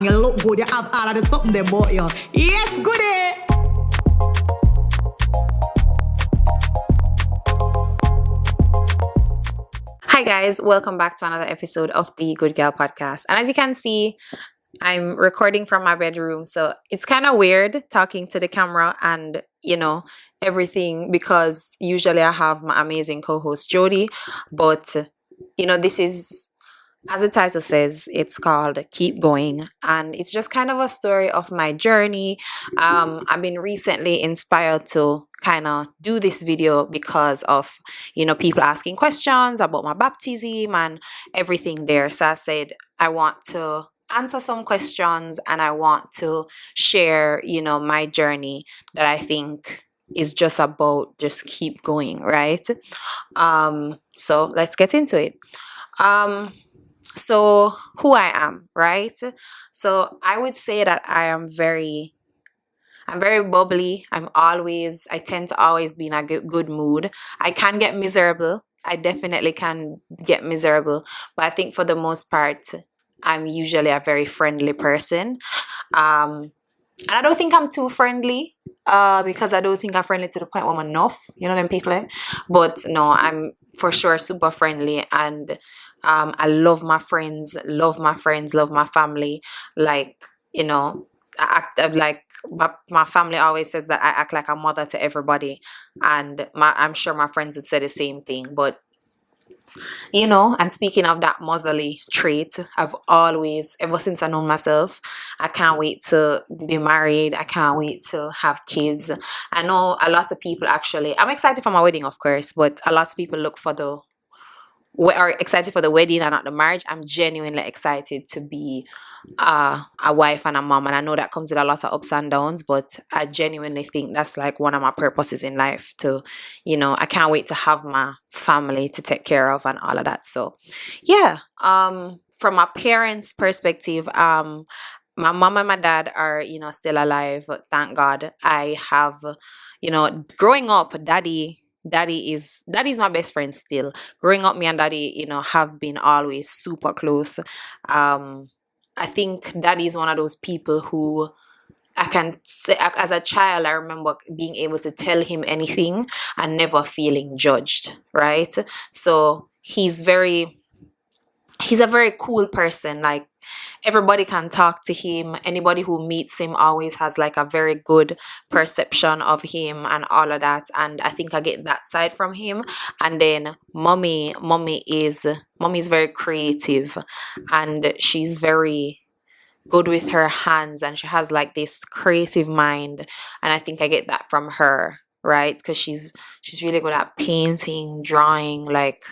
You look good, you have all of the something they bought you. Yes, goody! Hi, guys, welcome back to another episode of the Good Girl Podcast. And as you can see, I'm recording from my bedroom, so it's kind of weird talking to the camera and everything, because usually I have my amazing co-host Jody, but this is, as the title says, it's called Keep Going, and it's just kind of a story of my journey. I've been recently inspired to kind of do this video because of people asking questions about my baptism and everything there. So I said I want to answer some questions and I want to share my journey that I think is just about just keep going, right? So let's get into it. um so who I am, right? So I would say that I'm very bubbly. I tend to always be in a good mood. I can get miserable. I definitely can get miserable. But I think for the most part, I'm usually a very friendly person. Um, and I don't think I'm too friendly, because I don't think I'm friendly to the point where I'm enough. You know them people, eh? But no, I'm for sure super friendly, and I love my friends, love my family. Like, I'm like, my family always says that I act like a mother to everybody, and I'm sure my friends would say the same thing. But and speaking of that motherly trait, I've always, ever since I know myself, I can't wait to be married. I can't wait to have kids. I know a lot of people actually, I'm excited for my wedding, of course, but a lot of people are excited for the wedding and not the marriage. I'm genuinely excited to be a wife and a mom, and I know that comes with a lot of ups and downs, but I genuinely think that's like one of my purposes in life. To I can't wait to have my family to take care of and all of that. So yeah, from my parents' perspective, my mom and my dad are still alive, thank God. I have, growing up, daddy's my best friend still. Growing up, me and daddy have been always super close. I think daddy is one of those people who, I can say, as a child, I remember being able to tell him anything and never feeling judged, right? So he's a very cool person. Like, everybody can talk to him. Anybody who meets him always has like a very good perception of him and all of that. And I think I get that side from him. And then mommy's very creative, and she's very good with her hands, and she has like this creative mind, and I think I get that from her, right? Because she's really good at painting, drawing, like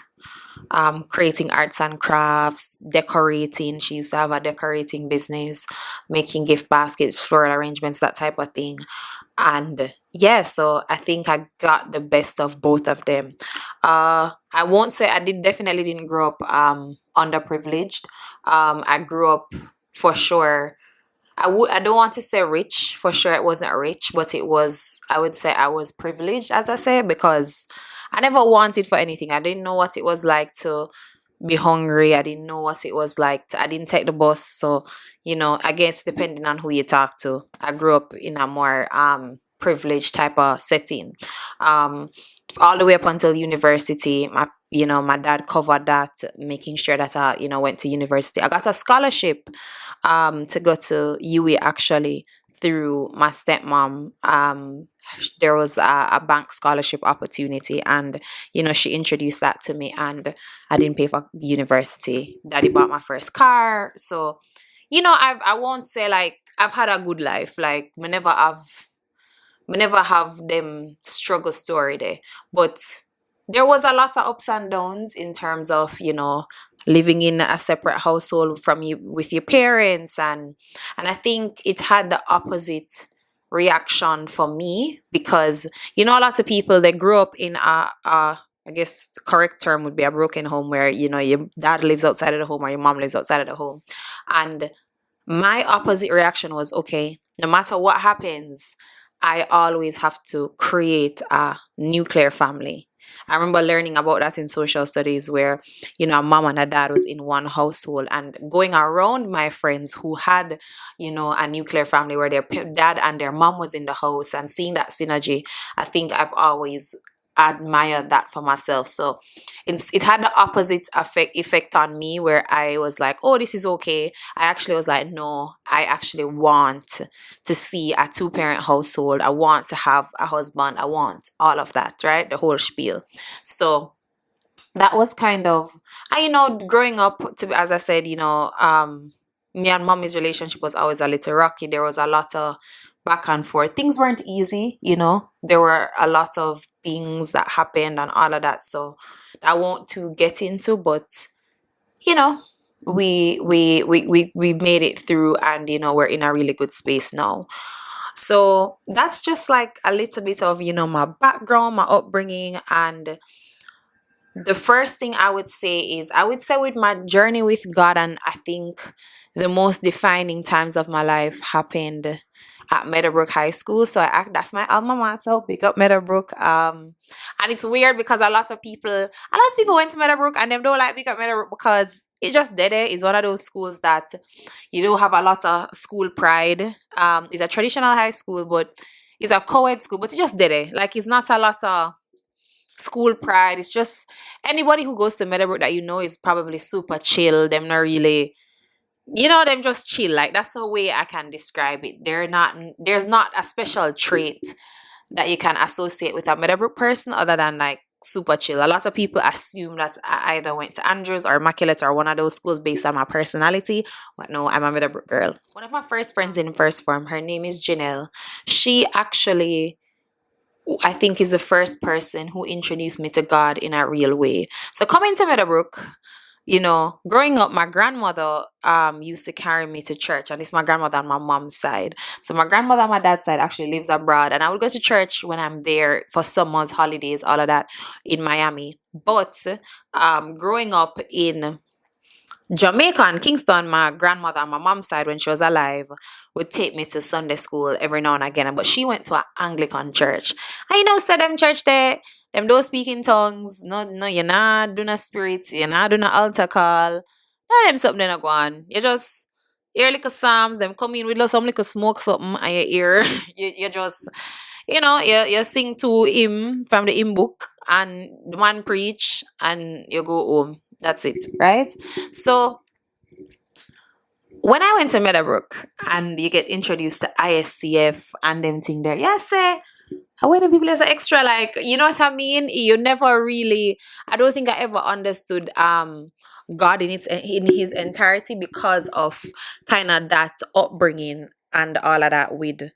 creating arts and crafts, decorating. She used to have a decorating business, making gift baskets, floral arrangements, that type of thing. And yeah, so I think I got the best of both of them. I won't say I definitely didn't grow up underprivileged. I grew up, for sure, I don't want to say rich. For sure it wasn't rich, but it was, I would say I was privileged, as I say, because I never wanted for anything. I didn't know what it was like to be hungry. I didn't know what it was like I didn't take the bus. So, I guess depending on who you talk to, I grew up in a more privileged type of setting. Um all the way up until university, my dad covered that, making sure that I, went to university. I got a scholarship to go to UWI, actually, through my stepmom. There was a bank scholarship opportunity, and she introduced that to me, and I didn't pay for university. Daddy bought my first car. So I won't say like I've had a good life. Like, we never have them struggle story there, but there was a lot of ups and downs in terms of living in a separate household from you with your parents, and I think it had the opposite reaction for me, because a lot of people, they grew up in a I guess the correct term would be a broken home, where your dad lives outside of the home or your mom lives outside of the home. And my opposite reaction was, okay, no matter what happens, I always have to create a nuclear family. I remember learning about that in social studies where, a mom and a dad was in one household, and going around my friends who had, a nuclear family where their dad and their mom was in the house, and seeing that synergy, I think I've always admired that for myself. So it had the opposite effect on me, where I was like, oh, this is okay. I actually was like, no, I actually want to see a two-parent household. I want to have a husband. I want all of that, right? The whole spiel. So that was kind of, growing up, as I said, me and mommy's relationship was always a little rocky. There was a lot of back and forth. Things weren't easy, There were a lot of things that happened and all of that. So I won't to get into, but you know, we made it through, and we're in a really good space now. So that's just like a little bit of, my background, my upbringing. And the first thing I would say is, I would say with my journey with God, and I think the most defining times of my life happened at Meadowbrook High School. So that's my alma mater. Pick up Meadowbrook. And it's weird because a lot of people went to Meadowbrook and them don't like pick up Meadowbrook because it just did it. It's one of those schools that you don't have a lot of school pride. It's a traditional high school, but it's a co-ed school, but it just did it. Like, it's not a lot of school pride. It's just anybody who goes to Meadowbrook that is probably super chill. Them not really, them just chill. Like, that's the way I can describe it. There's not a special trait that you can associate with a Meadowbrook person other than like super chill. A lot of people assume that I either went to Andrews or Immaculate or one of those schools based on my personality. But no, I'm a Meadowbrook girl. One of my first friends in first form, her name is Janelle. She actually, I think, is the first person who introduced me to God in a real way. So coming to Meadowbrook, growing up, my grandmother used to carry me to church, and it's my grandmother on my mom's side. So my grandmother on my dad's side actually lives abroad, and I would go to church when I'm there for summers, holidays, all of that in Miami. But growing up in Jamaica and Kingston, my grandmother on my mom's side, when she was alive, would take me to Sunday school every now and again. But she went to an Anglican church. And so them church there, them don't speak in tongues. No, you're not doing a spirit. You're not doing an altar call. No, them something they not go on. You just hear little psalms. Them come in with some little smoke something, and you hear, you just, you sing to him from the hymn book, and the man preach, and you go home. That's it, right? So when I went to Meadowbrook and you get introduced to ISCF and them thing there, yes, when the people is extra, like, you know what I mean? You never really, I don't think I ever understood God in his entirety because of kind of that upbringing and all of that with.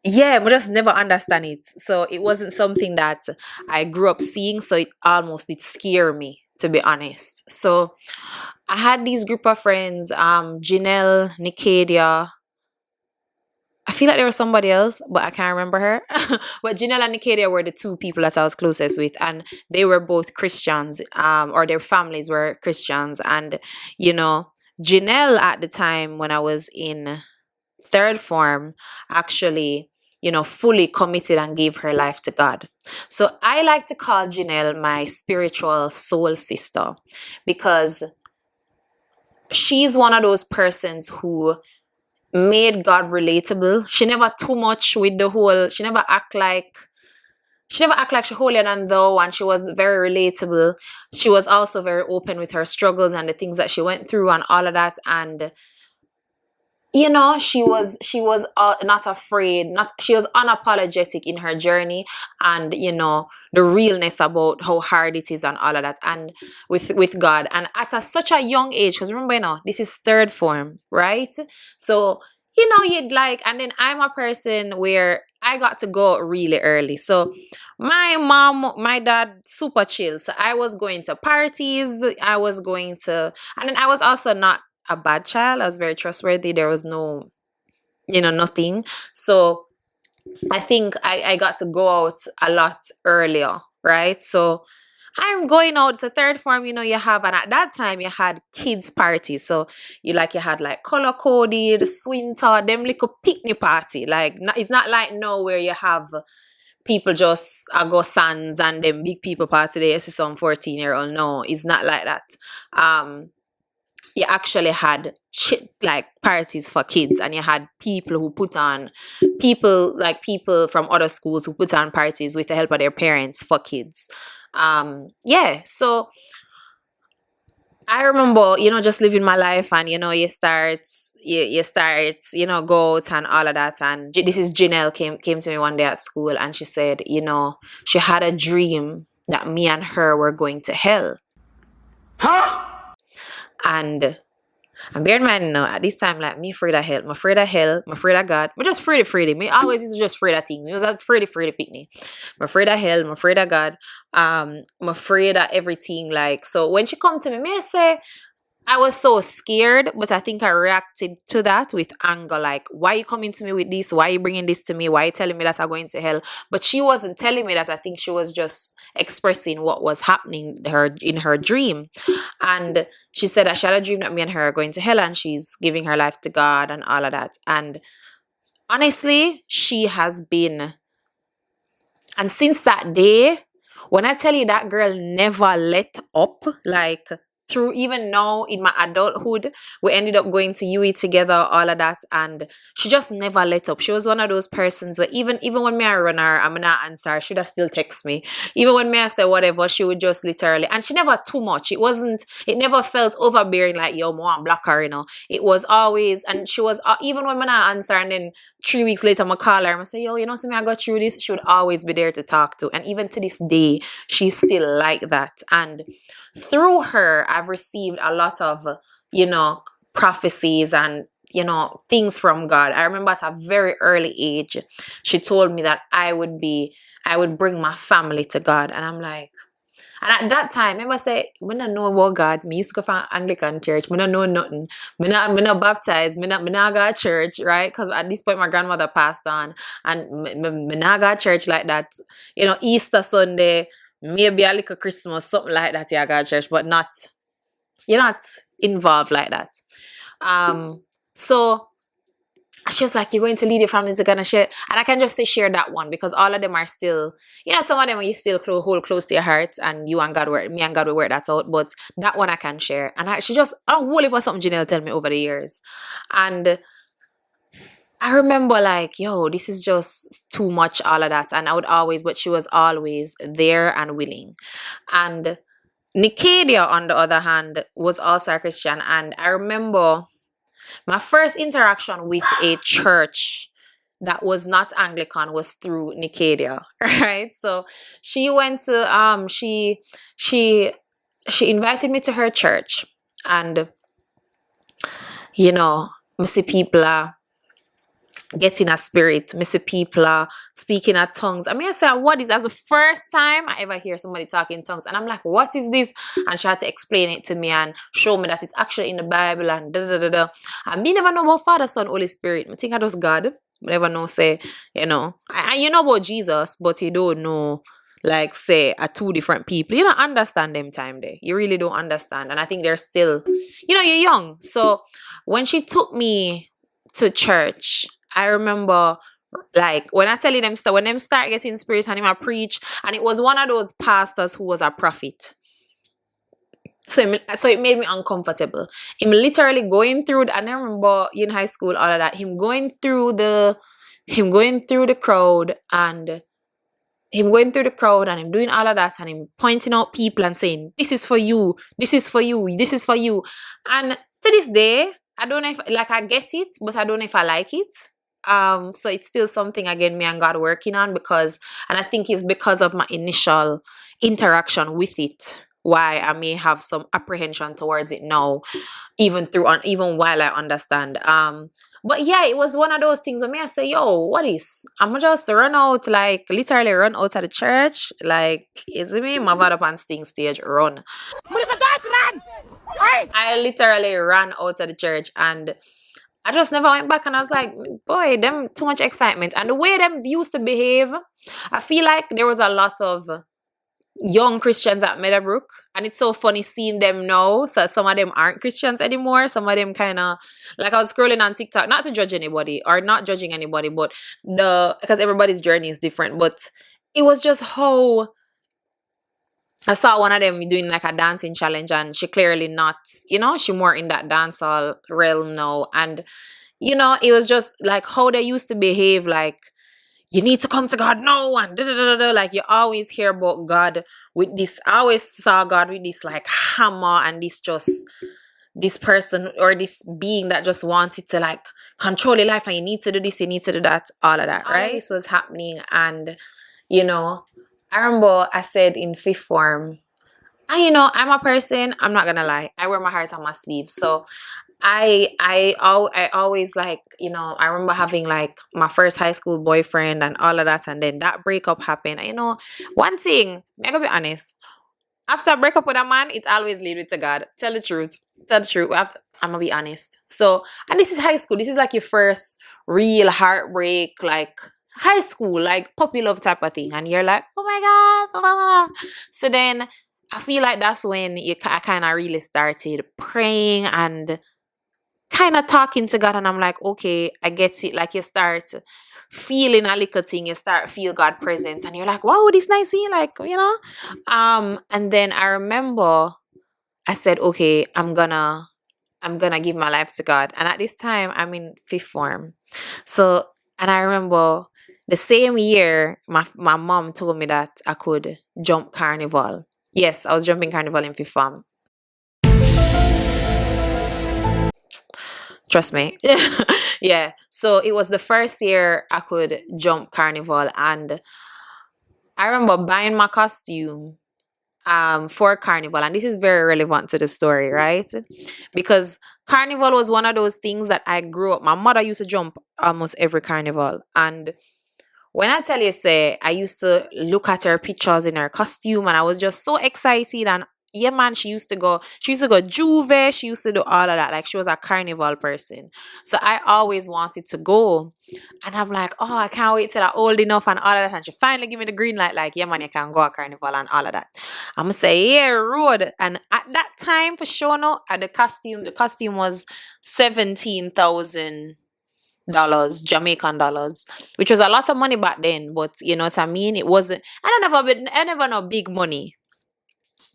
Yeah, we just never understand it. So it wasn't something that I grew up seeing, so it almost did scare me, to be honest. So I had these group of friends, Janelle, Nicadia. I feel like there was somebody else, but I can't remember her. But Janelle and Nicadia were the two people that I was closest with, and they were both Christians, or their families were Christians. And, Janelle at the time when I was in third form actually, fully committed and gave her life to God. So I like to call Janelle my spiritual soul sister, because she's one of those persons who made God relatable. She never too much with the whole, she never act like she holier than thou, and she was very relatable. She was also very open with her struggles and the things that she went through and all of that. And she was not afraid, she was unapologetic in her journey, and the realness about how hard it is and all of that, and with God, and at such a young age, because remember, this is third form, right? So you'd like, and then I'm a person where I got to go really early. So my dad, super chill. So I was going to parties, and then I was also not a bad child. I was very trustworthy. There was no, nothing. So I think I got to go out a lot earlier, right? So I'm going out. So third form, you have, and at that time you had kids parties. So you had like color coded, swinter, them little picnic party. Like, it's not like now where you have people just go sans and them big people party there, you see some 14-year-old. No, it's not like that. You actually had like parties for kids, and you had people who put on people from other schools who put on parties with the help of their parents for kids. Yeah, so I remember, just living my life, and you start, go out and all of that. And this is Janelle came to me one day at school, and she said, she had a dream that me and her were going to hell. Huh? And bear in mind now, at this time, like, me afraid of hell, I'm afraid of hell, I'm afraid of God. I'm just afraid. Me always used to just afraid of things. Me was afraid of picnic. I'm afraid of hell, I'm afraid of God. I'm afraid of everything. Like, so when she come to me, may I say, I was so scared, but I think I reacted to that with anger. Like, why you coming to me with this? Why you bringing this to me? Why you telling me that I'm going to hell? But she wasn't telling me that. I think she was just expressing what was happening in her dream. And she said that she had a dream that me and her are going to hell, and she's giving her life to God and all of that. And honestly, she has been. And since that day, when I tell you that girl never let up, like, through even now in my adulthood, we ended up going to UE together, all of that, and she just never let up. She was one of those persons where even when me I run her, I'm not answer, she'd still text me. Even when me I say whatever, she would just literally, and she never too much. It never felt overbearing like, yo, I want block her, It was always, and she was, even when me not answer, and then 3 weeks later, I call her and I say, yo, to me, I got through this. She would always be there to talk to. And even to this day, she's still like that. And through her, I've received a lot of, prophecies and, things from God. I remember at a very early age, she told me that I would bring my family to God. And I'm like, and at that time, remember say, I don't know about God. Me used to go from Anglican church. I don't know nothing. Me not baptized. Me not go to church, right? Because at this point, my grandmother passed on. And me not go to church like that. Easter Sunday, maybe a little Christmas, something like that, you go to church. But you're not involved like that. So she was like, you're going to lead your family to God and share. And I can just say share that one, because all of them are still, some of them you still hold close to your heart, and me and God will work that out. But that one I can share. And she just, I don't worry about something Janelle tell me over the years. And I remember like, yo, this is just too much, all of that. And but she was always there and willing. And Nicadia, on the other hand, was also a Christian. And I remember my first interaction with a church that was not Anglican was through Nicadia, right? So she went to she invited me to her church, and I see people are getting a spirit. I see people are speaking at tongues. I say, what is that's the first time I ever hear somebody talk in tongues, and I'm like, what is this? And she had to explain it to me and show me that it's actually in the Bible and da da da da. And me never know about Father, Son, Holy Spirit. I think I just God. I never know say, and you know about Jesus, but you don't know, like, say, are two different people. You don't understand them time there. You really don't understand. And I think they're still, you're young. So when she took me to church, I remember, like, when I tell you when them start getting spirit and him I preach, and it was one of those pastors who was a prophet. So it made me uncomfortable. Him literally going through, and I remember in high school, all of that, him going through the crowd, and him doing all of that, and him pointing out people and saying, this is for you, this is for you, this is for you. And to this day, I don't know if, like, I get it, but I don't know if I like it. So it's still something, again, me and God working on, and I think it's because of my initial interaction with it, why I may have some apprehension towards it now, even while I understand. But yeah, it was one of those things where me I say, yo, what is? I'm just literally run out of the church. Like, it's me, my bad up on stage, run. I literally ran out of the church, and I just never went back, and I was like, boy, them too much excitement. And the way them used to behave, I feel like there was a lot of young Christians at Meadowbrook, and it's so funny seeing them now. So some of them aren't Christians anymore. Some of them kind of, like, I was scrolling on TikTok, not to judge anybody or not judging anybody, but because everybody's journey is different. But it was just how I saw one of them doing like a dancing challenge, and she clearly not, she more in that dancehall realm now. And it was just like how they used to behave, like you need to come to God now, and da, da, da, da, da. Like you always hear about God with this. I always saw God with this like hammer, and this person or this being that just wanted to like control your life, and you need to do this, you need to do that, all of that, right? All of this was happening, and I remember I said in fifth form, I'm a person, I'm not gonna lie, I wear my heart on my sleeve. So I always like, I remember having like my first high school boyfriend and all of that, and then that breakup happened. One thing, I gotta be honest, after I break up with a man, it always lead me to God. Tell the truth. Tell the truth. I'm gonna be honest. So, and this is high school. This is like your first real heartbreak, like high school, like puppy love type of thing. And you're like, oh my God. Blah, blah, blah. So then I feel like that's when I kind of really started praying and kind of talking to God. And I'm like, okay, I get it. Like you start feeling a little thing, you start feel God presence, and you're like, wow, this nice here, like, and then I remember I said, okay, I'm gonna give my life to God. And at this time I'm in fifth form. So, and I remember the same year my mom told me that I could jump carnival. Yes, I was jumping carnival in fifth form. Trust me. Yeah. So it was the first year I could jump carnival, and I remember buying my costume for carnival, and this is very relevant to the story, right? Because carnival was one of those things that I grew up. My mother used to jump almost every carnival, and when I tell you, say, I used to look at her pictures in her costume, and I was just so excited. And yeah, man, she used to go Juve, she used to do all of that. Like she was a carnival person. So I always wanted to go. And I'm like, oh, I can't wait till I'm old enough and all of that. And she finally give me the green light, like, yeah, man, you can go a carnival and all of that. I'm gonna say, yeah, road. And at that time, for sure, no, at the costume was $17,000 Jamaican dollars, which was a lot of money back then. But you know what I mean? It wasn't. I never know big money.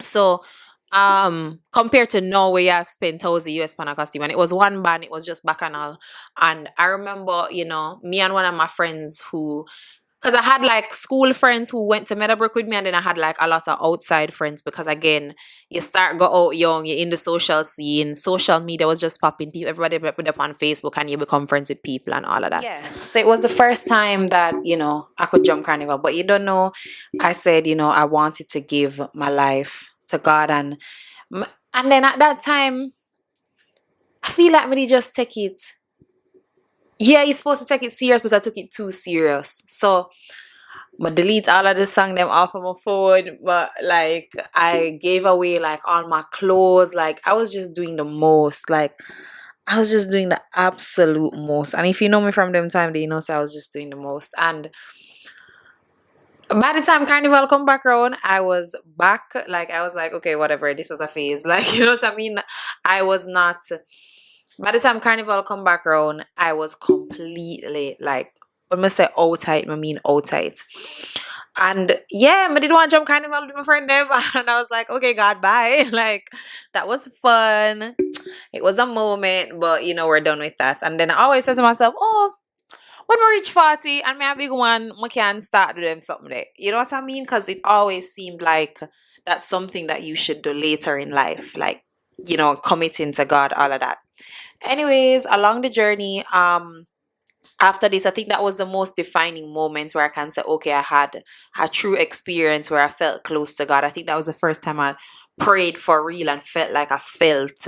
So compared to Norway, I spent $1,000 on a costume, and it was one band, it was just bacchanal. And I remember, me and one of my friends who, because I had like school friends who went to Meadowbrook with me, and then I had like a lot of outside friends, because again, you start go out young, you're in the social scene, social media was just popping, people, everybody put up on Facebook, and you become friends with people and all of that. Yeah. So it was the first time that, I could jump carnival. But you don't know, I said, I wanted to give my life to God, and then at that time, I feel like me just take it. Yeah, you're supposed to take it serious, but I took it too serious. So I delete all of the song them off of my phone, but like I gave away like all my clothes. Like I was just doing the most. Like I was just doing the absolute most. And if you know me from them time, they know so I was just doing the most. And by the time carnival come back around, I was back. Like I was like, okay, whatever, this was a phase. Like, you know what I mean? I was not. By the time carnival come back around, I was completely like, when I say out tight, I mean out tight. And yeah, I didn't want to jump carnival with my friend them, and I was like, okay, God, bye. Like that was fun. It was a moment, but we're done with that. And then I always say to myself, oh, when we reach 40 and me a big one, we can start doing something there. You know what I mean? Because it always seemed like that's something that you should do later in life, like committing to God, all of that. Anyways, along the journey, after this, I think that was the most defining moment where I can say, okay, I had a true experience where I felt close to God. I think that was the first time I prayed for real and felt like I felt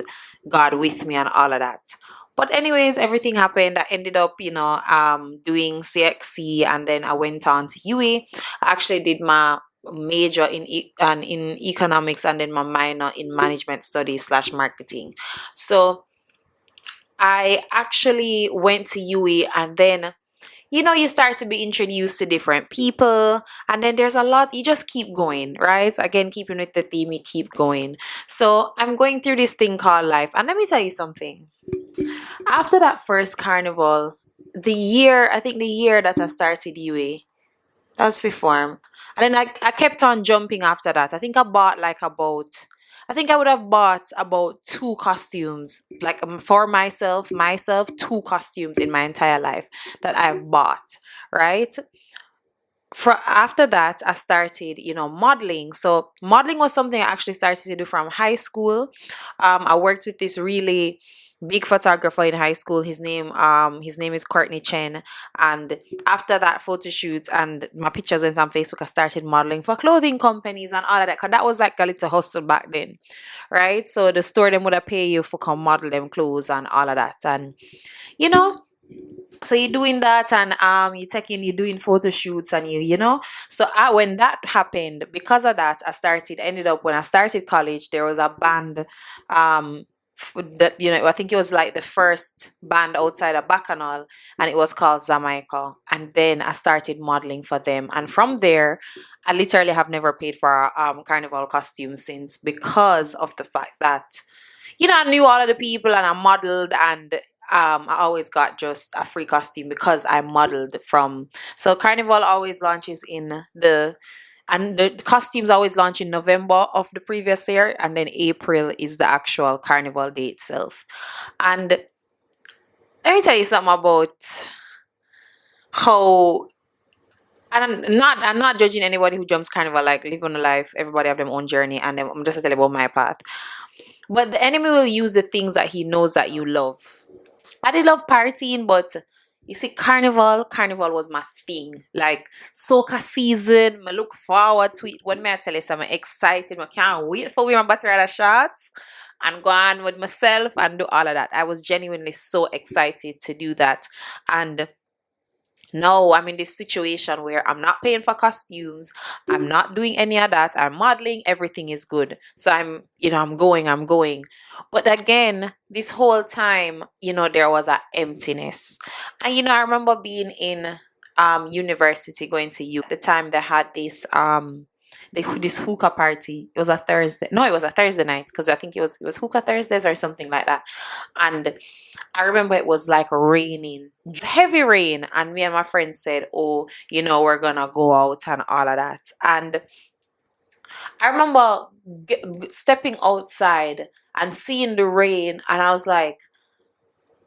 God with me and all of that. But anyways, everything happened. I ended up, doing CXC, and then I went on to UWI. I actually did my major in economics, and then my minor in management studies / marketing. So I actually went to UWI, and then you start to be introduced to different people, and then there's a lot, you just keep going, right? Again, keeping with the theme, you keep going. So I'm going through this thing called life, and let me tell you something. After that first carnival, I think the year that I started UWI, That was fifth form. And then I kept on jumping after that. I think I bought like about, I think I would have bought about two costumes, like for myself, two costumes in my entire life that I've bought, right? For after that, I started, modeling. So modeling was something I actually started to do from high school. I worked with this really big photographer in high school. His name is Courtney Chen. And after that photo shoot and my pictures went on Facebook, I started modeling for clothing companies and all of that. Cause that was like a little hustle back then, right? So the store them would have pay you for come model them clothes and all of that. And you know, so you're doing that, and you're doing photo shoots, and so when that happened, because of that, ended up when I started college, there was a band, that I think it was like the first band outside of Bacchanal, and it was called Jamaica. And then I started modeling for them, and from there I literally have never paid for carnival costumes since, because of the fact that I knew all of the people and I modeled, and I always got just a free costume because I modeled from. So Carnival always launches the costumes always launch in November of the previous year, and then April is the actual Carnival day itself. And let me tell you something about how. And I'm not judging anybody who jumps Carnival, like live on a life. Everybody have their own journey, and I'm just telling about my path. But the enemy will use the things that he knows that you love. I did love partying, but you see, carnival was my thing. Like soca season, I look forward to it. When may I tell you, I'm excited. I can't wait for we my battery rider shots and go on with myself and do all of that. I was genuinely so excited to do that. And no, I'm in this situation where I'm not paying for costumes. I'm not doing any of that. I'm modeling. Everything is good. So I'm going. But again, this whole time, there was a emptiness. And I remember being in university, going to U. At the time they had this hookah party. It was a Thursday. No, it was a Thursday night, because I think it was hookah Thursdays or something like that. And I remember it was like raining, just heavy rain, and me and my friends said, "Oh, we're gonna go out and all of that." And I remember stepping outside and seeing the rain, and I was like,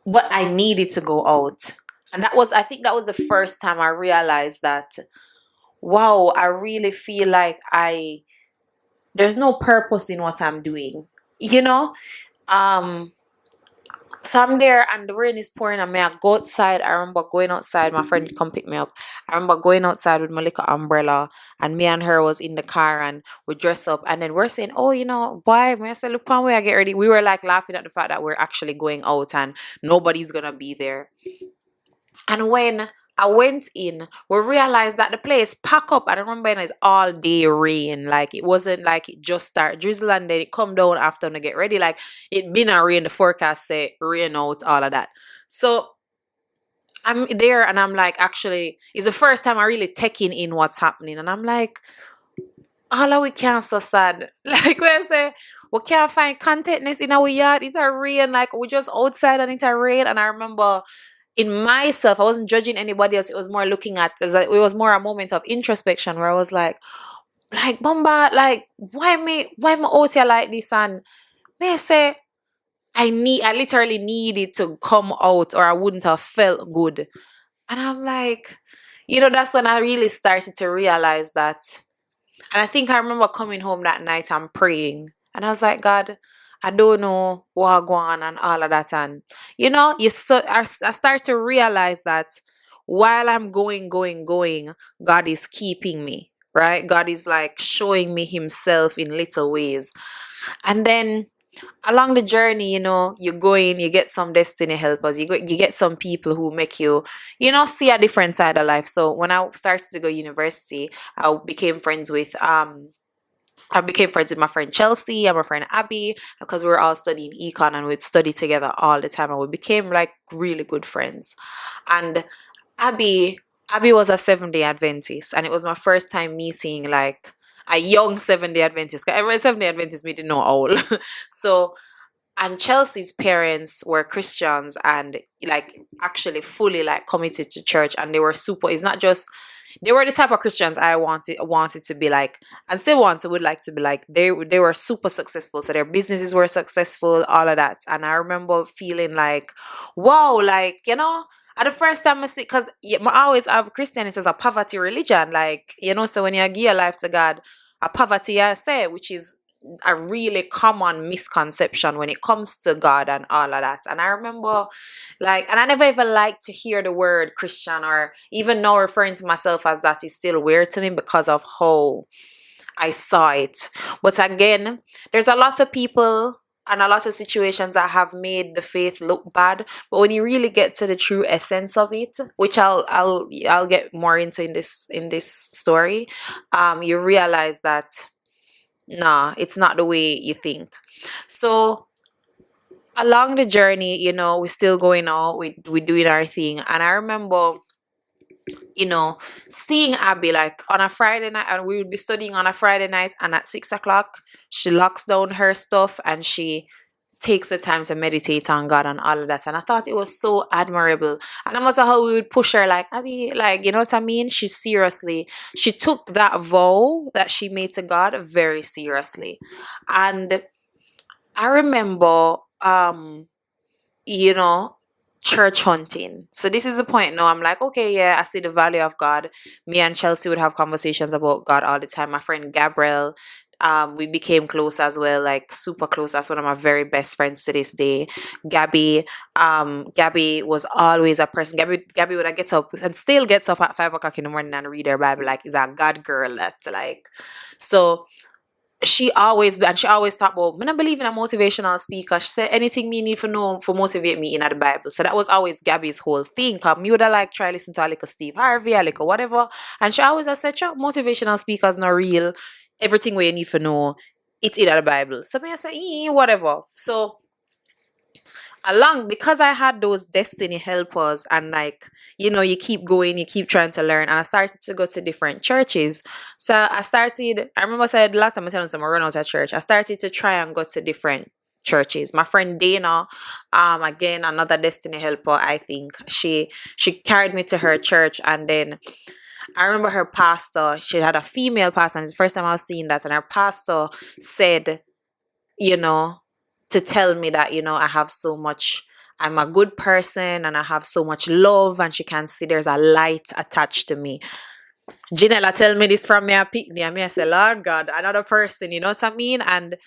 "But I needed to go out." And I think that was the first time I realized that, wow, I really feel like there's no purpose in what I'm doing, you know? Um, so I'm there and the rain is pouring and me I go outside. I remember going outside, my friend come pick me up. I remember going outside with my little umbrella, and me and her was in the car, and we dress up, and then we're saying, "Oh, boy, may I say look on where I get ready." We were like laughing at the fact that we're actually going out and nobody's gonna be there. And when I went in, we realized that the place pack up. I remember it's all day rain. Like it wasn't like it just start drizzle and then it come down after and get ready. Like it been a rain. The forecast say rain out, all of that. So I'm there and I'm like, actually, it's the first time I really taking in what's happening. And I'm like, all of we can't so sad. Like when I say we can't find contentness in our yard. It's a rain. Like we just outside and it's a rain. And I remember in myself, I wasn't judging anybody else. It was more looking at it was more a moment of introspection where I was like Bomba, like why am I out here like this? And may I say I literally needed to come out or I wouldn't have felt good. And I'm like, that's when I really started to realize that. And I think I remember coming home that night and praying. And I was like, God, I don't know what go on and all of that. And I start to realize that while I'm going, God is keeping me. Right? God is like showing me himself in little ways. And then along the journey, you're going, you get some destiny helpers, you get some people who make you, see a different side of life. So when I started to go university, I became friends with my friend Chelsea and my friend Abby, because we were all studying econ and we'd study together all the time, and we became like really good friends. And Abby was a 7 day Adventist, and it was my first time meeting like a young 7 day Adventist. Cause every 7 day Adventist me didn't know all. So, and Chelsea's parents were Christians and like actually fully like committed to church, and they were super. It's not just they were the type of Christians I wanted to be like, and still would like to be like. They were super successful, so their businesses were successful, all of that. And I remember feeling like, wow, like, at the first time I see, because I always have Christianity as a poverty religion, like, so when you give your life to God, a poverty, I say, which is a really common misconception when it comes to God and all of that. And I remember, like, and I never even liked to hear the word Christian, or even now referring to myself as that is still weird to me because of how I saw it. But again, there's a lot of people and a lot of situations that have made the faith look bad. But when you really get to the true essence of it, which I'll get more into in this story, you realize that nah, it's not the way you think. So along the journey, we're still going on, we're doing our thing. And I remember, seeing Abby like on a Friday night, and we would be studying on a Friday night, and at 6 o'clock, she locks down her stuff and she takes the time to meditate on God and all of that. And I thought it was so admirable. And no matter how we would push her, like, Abby, like, you know what I mean? She took that vow that she made to God very seriously. And I remember, you know, church hunting. So this is the point now. I'm like, okay, yeah, I see the value of God. Me and Chelsea would have conversations about God all the time. My friend Gabrielle, we became close as well, like super close. That's one of my very best friends to this day. Gabby was always a person. Gabby would get up and still gets up at 5 o'clock in the morning and read her Bible. Like, is a God girl. That's like, so she always talk about, me not believe in a motivational speaker. She said anything me need for know for motivate me in the Bible. So that was always Gabby's whole thing. Cause me would have like try listen to a like a Steve Harvey, a like a whatever. And she always has said, motivational speakers not real. Everything where you need for know, it's in the Bible. So me I say, whatever. So because I had those destiny helpers, and like, you keep going, you keep trying to learn, and I started to go to different churches. So I remember I said last time I said I run out of church, I started to try and go to different churches. My friend Dana, again, another destiny helper, I think, she carried me to her church. And then I remember her pastor, she had a female pastor, and it's the first time I was seeing that, and her pastor said, to tell me that, I'm a good person and I have so much love, and she can see there's a light attached to me. Janella tell me this from me a picnic, and me I say, Lord God, another person, you know what I mean? And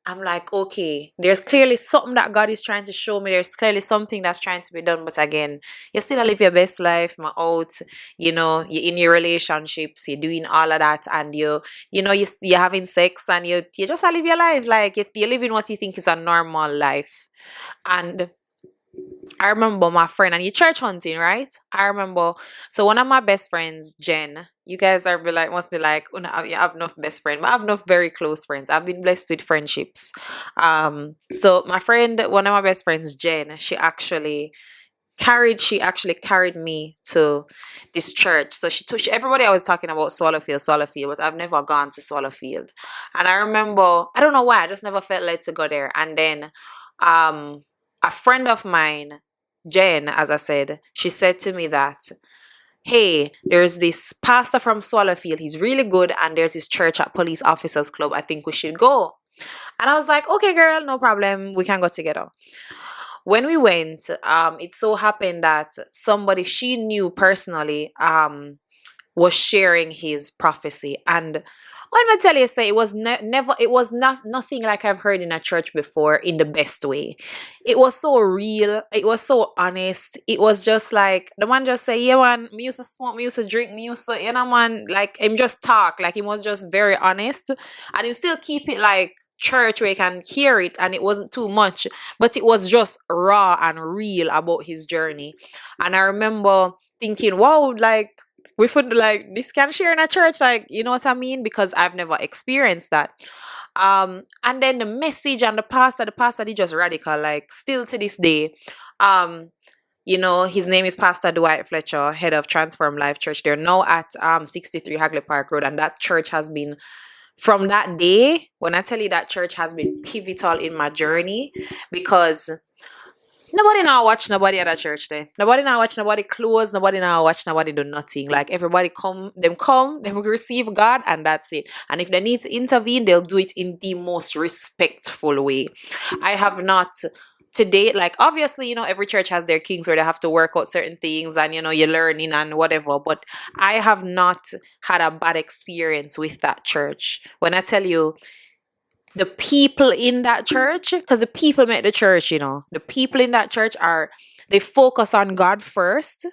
I'm like, okay, there's clearly something that God is trying to show me. There's clearly something that's trying to be done. But again, you still live your best life, my out, you're in your relationships, you're doing all of that, and you're having sex, and you just live your life. Like, you're living what you think is a normal life. And I remember my friend, and you church hunting, right? I remember, so one of my best friends, Jen, you guys must be like, you have enough best friend, but I have enough very close friends. I've been blessed with friendships. So my friend, one of my best friends, Jen, she actually carried me to this church. So everybody always talking about Swallowfield, but I've never gone to Swallowfield. And I remember, I don't know why, I just never felt led to go there. And then, a friend of mine, Jen, as I said, she said to me that, hey, there's this pastor from Swallowfield. He's really good. And there's this church at Police Officers Club. I think we should go. And I was like, okay, girl, no problem. We can go together. When we went, it so happened that somebody she knew personally was sharing his prophecy. And when I tell you, say it was nothing like I've heard in a church before in the best way. It was so real. It was so honest. It was just like the man just say, yeah, man, me used to smoke, me used to drink, me used to, man, like him just talk, like he was just very honest, and he still keep it like church where you can hear it, and it wasn't too much, but it was just raw and real about his journey. And I remember thinking, wow, like, we found like this can share in a church, like, you know what I mean? Because I've never experienced that. And then the message and the pastor did just radical, like still to this day. His name is Pastor Dwight Fletcher, head of Transform Life Church. They're now at 63 Hagley Park Road, and that church has been, from that day, when I tell you that church has been pivotal in my journey, because Nobody now watch nobody at a church there. Nobody now watch nobody close. Nobody now watch nobody do nothing. Like everybody come, they will receive God, and that's it. And if they need to intervene, they'll do it in the most respectful way. I have not to date, like obviously, every church has their kings where they have to work out certain things and you're learning and whatever. But I have not had a bad experience with that church. When I tell you the people in that church, because the people make the church, the people in that church they focus on God first,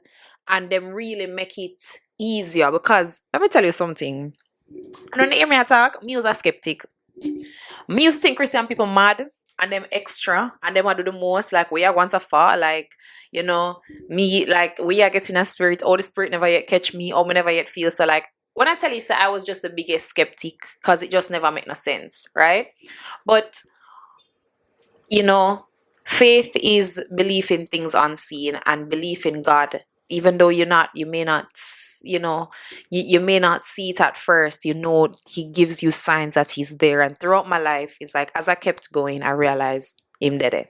and them really make it easier. Because let me tell you something. And when you hear me talk, me was a skeptic. Me used to think Christian people mad and them extra and them I do the most, like we are once a far, like me, like we are getting a spirit, or the spirit never yet catch me, or me never yet feel. So like when I tell you, so I was just the biggest skeptic because it just never make no sense, right? But faith is belief in things unseen and belief in God. Even though you may not, you may not see it at first, he gives you signs that he's there. And throughout my life, it's like, as I kept going, I realized him there.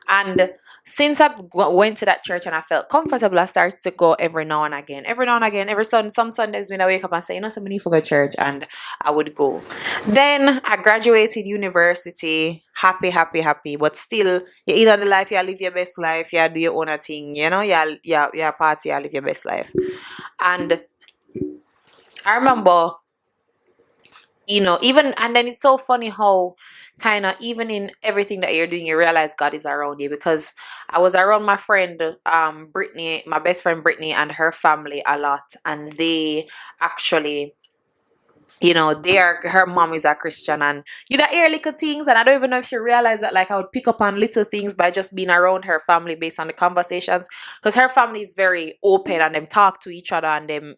And since I went to that church and I felt comfortable, I started to go every now and again. Some Sundays when I wake up and say, somebody need to go to church, and I would go. Then I graduated university, happy, but still, you're in the life, you live your best life, you do your own thing, you party, you live your best life. And I remember, even, and then it's so funny how kind of even in everything that you're doing, you realize God is around you. Because I was around my friend, Brittany, my best friend Brittany, and her family a lot, and they actually, her mom is a Christian, and that hear little things, and I don't even know if she realized that, like, I would pick up on little things by just being around her family based on the conversations, because her family is very open and them talk to each other, and them,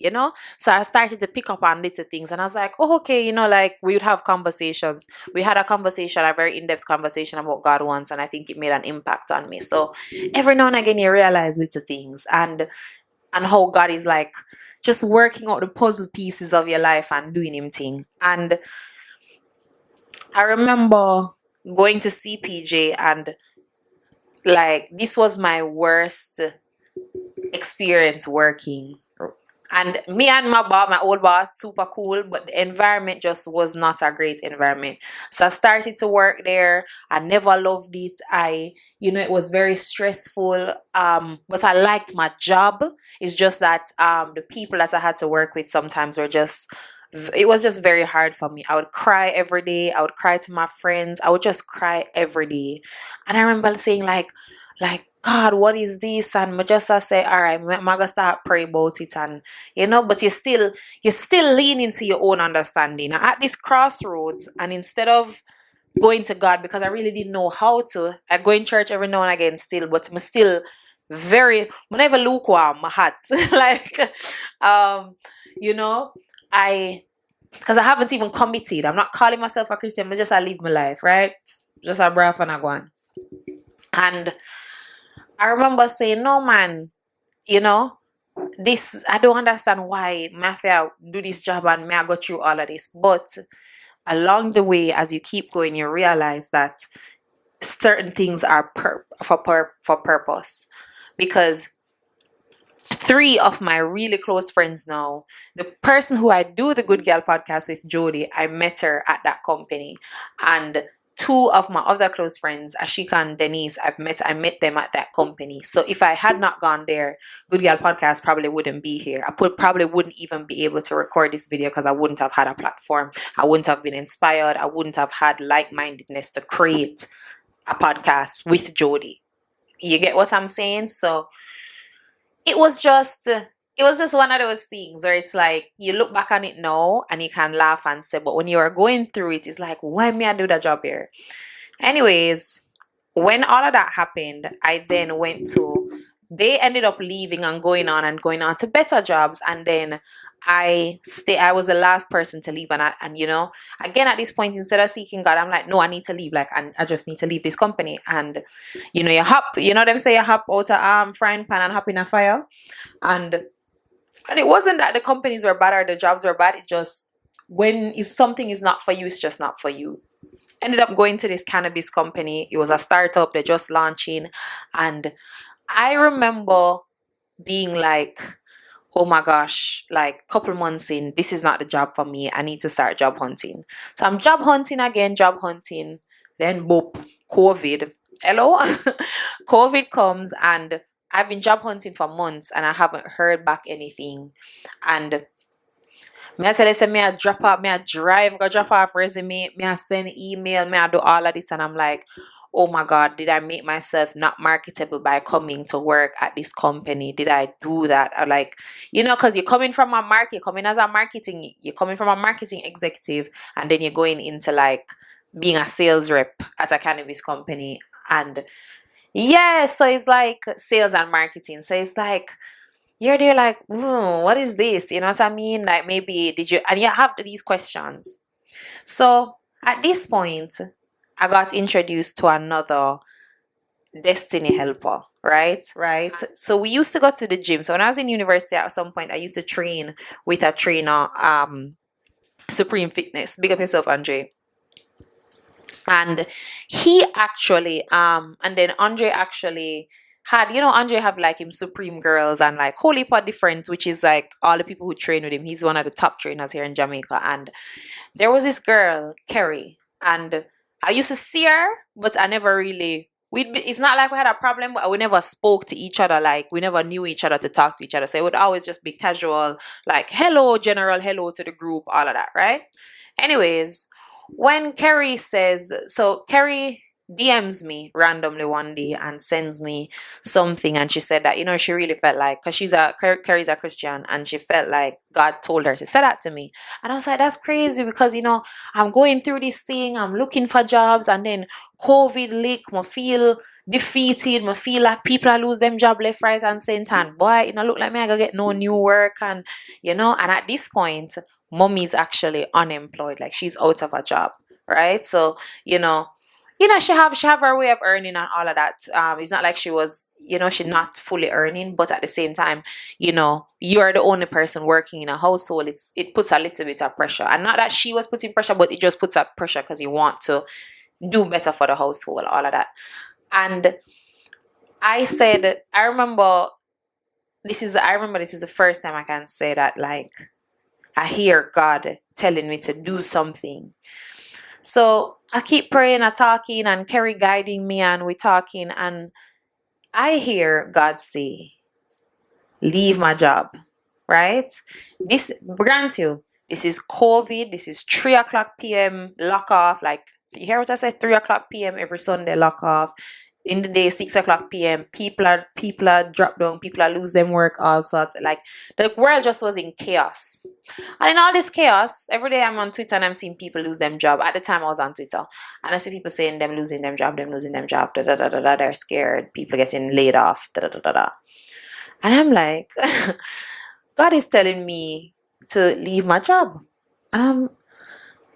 so I started to pick up on little things, and I was like, oh, okay, like we would have conversations. We had a very in-depth conversation about God once, and I think it made an impact on me. So every now and again you realize little things, and how God is like just working out the puzzle pieces of your life and doing him thing. And I remember going to CPJ, and like this was my worst experience working. And me and my old boss, super cool, but the environment just was not a great environment. So I started to work there. I never loved it. It was very stressful. But I liked my job. It's just that the people that I had to work with sometimes it was just very hard for me. I would cry every day. I would cry to my friends. I would just cry every day. And I remember saying like, God, what is this? And I just say, all right, I'm gonna start pray about it, and but you still lean into your own understanding at this crossroads. And instead of going to God, because I really didn't know how to, I go in church every now and again still, but I'm still whenever lukewarm my heart. Like because I haven't even committed. I'm not calling myself a Christian, but just I live my life, right? Just a breath and I go on. And I remember saying, no, man, this, I don't understand why mafia do this job and may I go through all of this. But along the way, as you keep going, you realize that certain things are for purpose. Because 3 of my really close friends now, the person who I do the Good Girl podcast with, Jody, I met her at that company. And 2 of my other close friends, Ashika and Denise, I met them at that company. So if I had not gone there, Good Girl Podcast probably wouldn't be here. I probably wouldn't even be able to record this video because I wouldn't have had a platform. I wouldn't have been inspired. I wouldn't have had like-mindedness to create a podcast with Jody. You get what I'm saying? So it was just one of those things where it's like you look back on it now and you can laugh and say, but when you are going through it, it's like, why me I do that job here? Anyways, when all of that happened, I then they ended up leaving and going on to better jobs. And then I was the last person to leave. And again, at this point, instead of seeking God, I'm like, no, I need to leave. Like, and I just need to leave this company. And, you hop, them say you hop out a frying pan and hop in a fire. And it wasn't that the companies were bad or the jobs were bad. It just, when something is not for you, it's just not for you. ended up going to this cannabis company. It was a startup, they're just launching. And I remember being like, oh my gosh, like couple months in, this is not the job for me. I need to start job hunting. So I'm job hunting again, job hunting. Then boop, COVID. Hello? COVID comes and I've been job hunting for months and I haven't heard back anything. And me I tell you, say me I drop off, me I drive, go drop off resume, me I send email, me I do all of this, and I'm like, oh my God, did I make myself not marketable by coming to work at this company? Did I do that? Or like, because you're coming from a market, you're coming from a marketing executive, and then you're going into like being a sales rep at a cannabis company. And yeah, so it's like sales and marketing. So it's like, you're there like, what is this? You know what I mean? Like maybe did you, and you have these questions. So at this point, I got introduced to another destiny helper, right? Right. So we used to go to the gym. So when I was in university at some point, I used to train with a trainer, Supreme Fitness. Big up yourself, Andre. And he actually, and then Andre actually had, Andre have like him Supreme Girls and like Holy Pot Different, which is like all the people who train with him. He's one of the top trainers here in Jamaica. And there was this girl, Kerry, and I used to see her, but I never really. It's not like we had a problem, but we never spoke to each other. Like we never knew each other to talk to each other. So it would always just be casual, like hello, general, hello to the group, all of that, right? Anyways, when Kerry says, so Kerry DMs me randomly one day and sends me something, and she said that she really felt like, because Kerry's a Christian, and she felt like God told her to say that to me. And I was like, that's crazy, because I'm going through this thing, I'm looking for jobs, and then COVID lick, me feel defeated, me feel like people are lose them job left, right, and center, and boy, look like me I gonna get no new work, and and at this point, mommy's actually unemployed, like she's out of a job, right? So she have her way of earning and all of that. It's not like she was, she's not fully earning, but at the same time, you're the only person working in a household. It puts a little bit of pressure, and not that she was putting pressure, but it just puts up pressure because you want to do better for the household, all of that. And I said, I remember this is the first time I can say that, like, I hear God telling me to do something. So I keep praying and talking, and Kerry guiding me, and we're talking, and I hear God say, leave my job, right? This, grant you, this is COVID, this is 3 o'clock p.m. lock off. Like, you hear what I said? 3 o'clock p.m. every Sunday lock off. In the day, 6 o'clock p.m. People are drop down, people are lose them work, all sorts. Like, the world just was in chaos. And in all this chaos, every day I'm on Twitter and I'm seeing people lose them job. At the time I was on Twitter, and I see people saying them losing them job, da da da da da. They're scared, people getting laid off, da da da da da. And I'm like, God is telling me to leave my job. And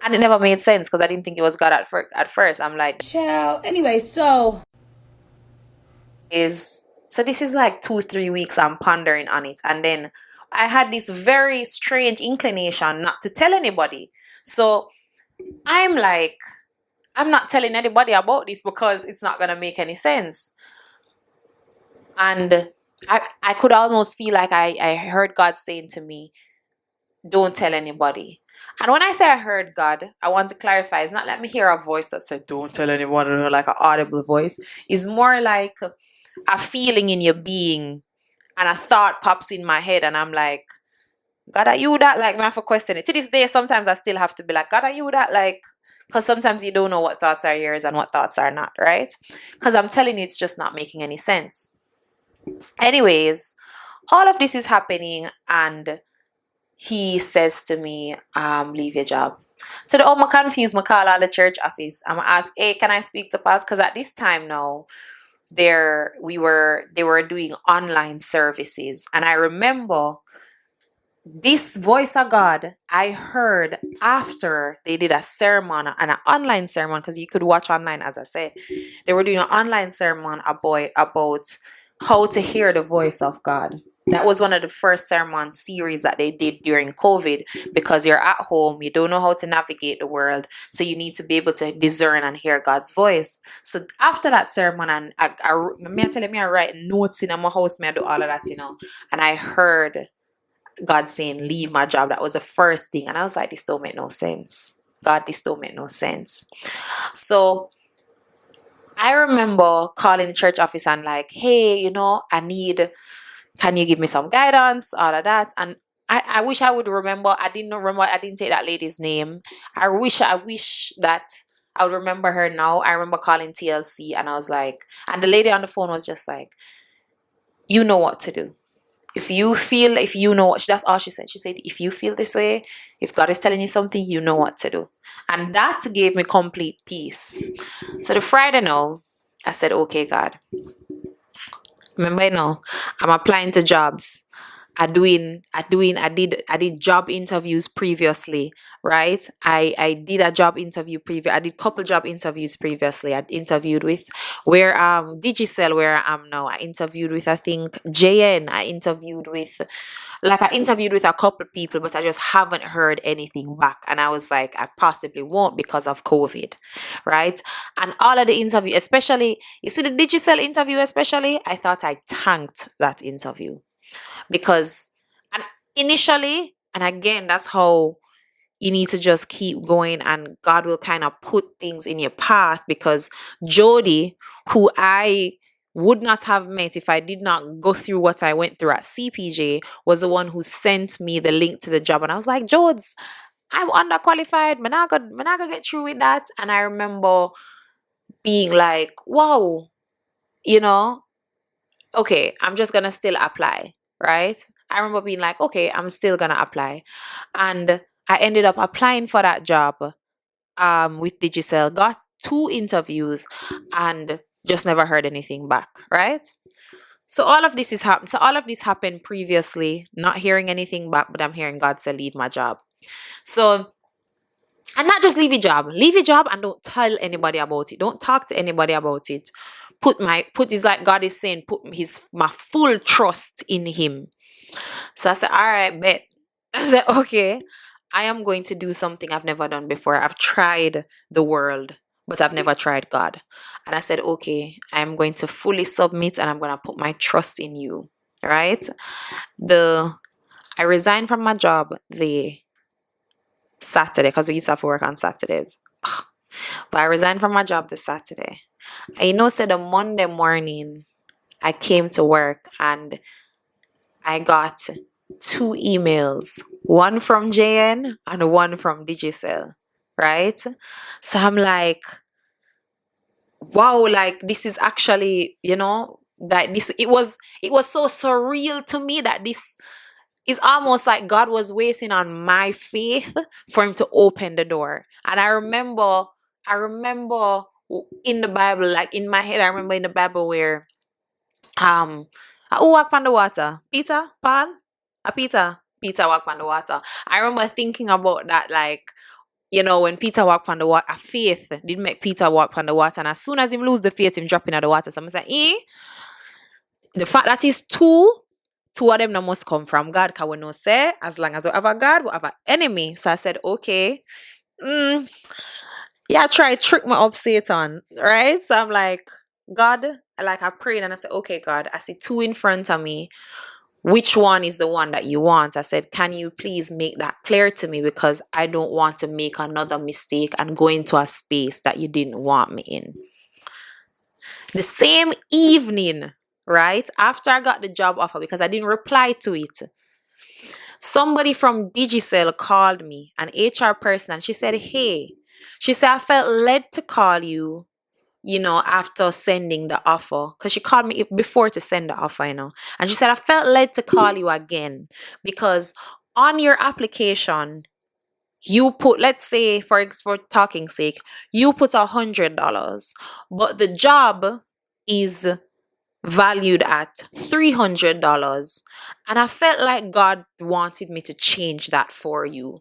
it never made sense because I didn't think it was God at first. I'm like, Ciao. Anyway, so this is like 2-3 weeks I'm pondering on it, and then I had this very strange inclination not to tell anybody. So I'm like, I'm not telling anybody about this because it's not gonna make any sense. And I could almost feel like I heard God saying to me, don't tell anybody. And when I say I heard God, I want to clarify, it's not let me hear a voice that said, don't tell anyone, like an audible voice. It's more like a feeling in your being, and a thought pops in my head, and I'm like, God, are you that? Like, I have to question it. To this day, sometimes I still have to be like, God, are you that? Like, because sometimes you don't know what thoughts are yours and what thoughts are not, right? Because I'm telling you, it's just not making any sense. Anyways, all of this is happening, and he says to me, leave your job. So I'm confused, I call out the church office. I'm gonna ask, hey, can I speak to Pastor? Because at this time now, they were doing online services, and I remember this voice of God I heard after they did a sermon, and an online sermon, because you could watch online, as I said. They were doing an online sermon about how to hear the voice of God. That was one of the first sermon series that they did during COVID, because you're at home, you don't know how to navigate the world, so you need to be able to discern and hear God's voice. So after that sermon, and I write notes in my house, I do all of that, and I heard God saying, leave my job. That was the first thing. And I was like, this don't make no sense. God, this don't make no sense. So I remember calling the church office and like, hey, can you give me some guidance? All of that. And I wish I would remember. I didn't remember. I didn't take that lady's name. I wish that I would remember her now. I remember calling TLC and I was like, and the lady on the phone was just like, you know what to do. If you know what, that's all she said. She said, if you feel this way, if God is telling you something, you know what to do. And that gave me complete peace. So the Friday now, I said, okay, God. Remember, I'm applying to jobs. I did job interviews previously, right? I did a job interview I did couple job interviews previously. I interviewed with where Digicel, where I am now. I interviewed with, I think, JN. I interviewed with a couple people, but I just haven't heard anything back. And I was like, I possibly won't because of COVID, right? And all of the interview, especially, you see the Digicel interview especially, I thought I tanked that interview. Because and initially, and again, that's how you need to just keep going, and God will kind of put things in your path. Because Jody, who I would not have met if I did not go through what I went through at CPJ, was the one who sent me the link to the job. And I was like, Jodes, I'm underqualified. I'm not gonna get through with that. And I remember being like, wow, okay, I'm just gonna still apply, right? I remember being like, okay, I'm still gonna apply. And I ended up applying for that job with Digicel, got 2 interviews and just never heard anything back, right? So all of this happened previously, not hearing anything back, but I'm hearing God say, leave my job. So, and not just leave your job and don't tell anybody about it. Don't talk to anybody about it. It's like God is saying, put my full trust in him. So I said, all right, bet. I said, okay, I am going to do something I've never done before. I've tried the world, but I've never tried God. And I said, okay, I'm going to fully submit and I'm going to put my trust in you, right? I resigned from my job the Saturday, because we used to have to work on Saturdays. But I resigned from my job the Saturday. I said the Monday morning, I came to work and I got 2 emails, one from JN and one from Digicel, right? So I'm like, wow, like this is actually, that it was so surreal to me that this is almost like God was waiting on my faith for him to open the door. And I remember in the Bible, like in my head, I remember in the Bible where who walked on the water? Peter? Paul? Peter walked on the water. I remember thinking about that, like, when Peter walked on the water, faith did make Peter walk on the water. And as soon as him lose the faith, him dropping in the water. So I'm saying, the fact that is two of them now must come from God. Because we know say, as long as we have a God, we have an enemy. So I said, okay, try trick me up, Satan, right? So I'm like, God, I prayed and I said, okay, God, I see 2 in front of me. Which one is the one that you want? I said, can you please make that clear to me? Because I don't want to make another mistake and go into a space that you didn't want me in. The same evening, right, after I got the job offer, because I didn't reply to it, somebody from Digicel called me, an HR person, and she said, hey, I felt led to call you, after sending the offer, because she called me before to send the offer, and she said, I felt led to call you again because on your application, you put, let's say, for talking sake, you put $100, but the job is valued at $300, and I felt like God wanted me to change that for you.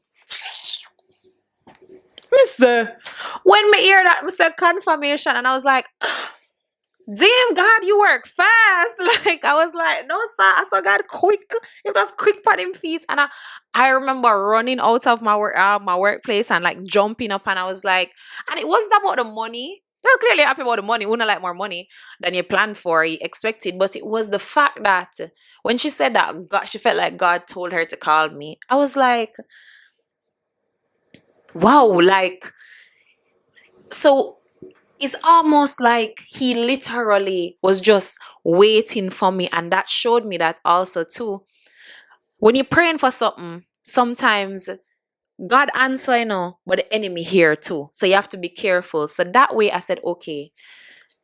Mister, when me hear that, I said confirmation, and I was like, damn, God, you work fast. Like, I was like, no, sir. I saw God quick. It was quick on him feet. And I remember running out of my workplace and like jumping up. And I was like, and it wasn't about the money. Well, clearly happy about the money. Wouldn't like more money than you planned for, you expected. But it was the fact that when she said that God, she felt like God told her to call me. I was like, wow, like, so it's almost like he literally was just waiting for me. And that showed me that also too. When you're praying for something, sometimes God answer, but the enemy here too. So you have to be careful. So that way I said, okay,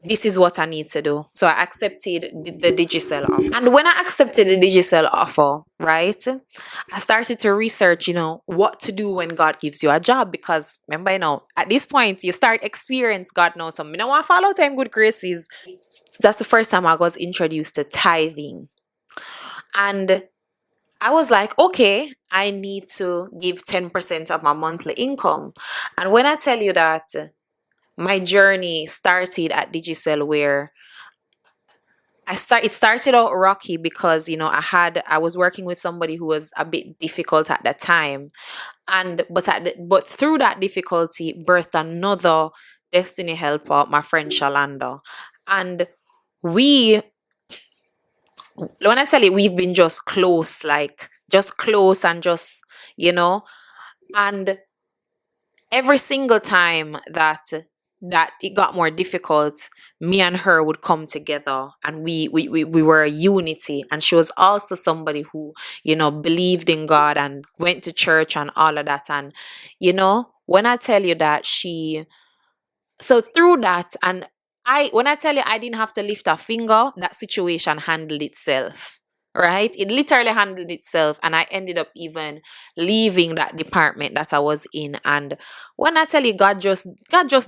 this is what I need to do. So I accepted the Digicel offer. And when I accepted the Digicel offer, right, I started to research, what to do when God gives you a job. Because remember, at this point, you start experience God knows something. I want to follow time good graces. That's the first time I was introduced to tithing. And I was like, okay, I need to give 10% of my monthly income. And when I tell you that my journey started at Digicel, where it started out rocky because I was working with somebody who was a bit difficult at that time, and but through that difficulty birthed another destiny helper, my friend Shalanda. And we when I tell you, we've been just close, like just close, and just and every single time that it got more difficult, me and her would come together, and we were a unity. And she was also somebody who believed in God and went to church and all of that. And when I tell you that so through that, and when I tell you I didn't have to lift a finger, that situation handled itself. Right? It literally handled itself. And I ended up even leaving that department that I was in. And when I tell you, God just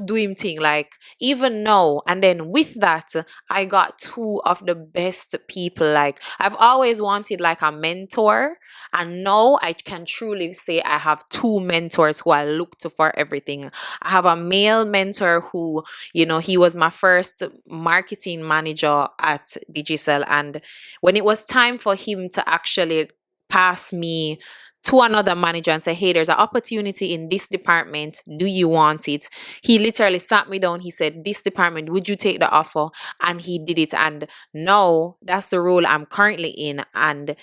do him thing, like even now. And then with that, I got two of the best people. Like, I've always wanted like a mentor. And now I can truly say I have two mentors who I look to for everything. I have a male mentor who, he was my first marketing manager at Digicel. And when it was time for him to actually pass me to another manager and say, hey, there's an opportunity in this department. Do you want it? He literally sat me down. He said, this department, would you take the offer? And he did it. And now that's the role I'm currently in. And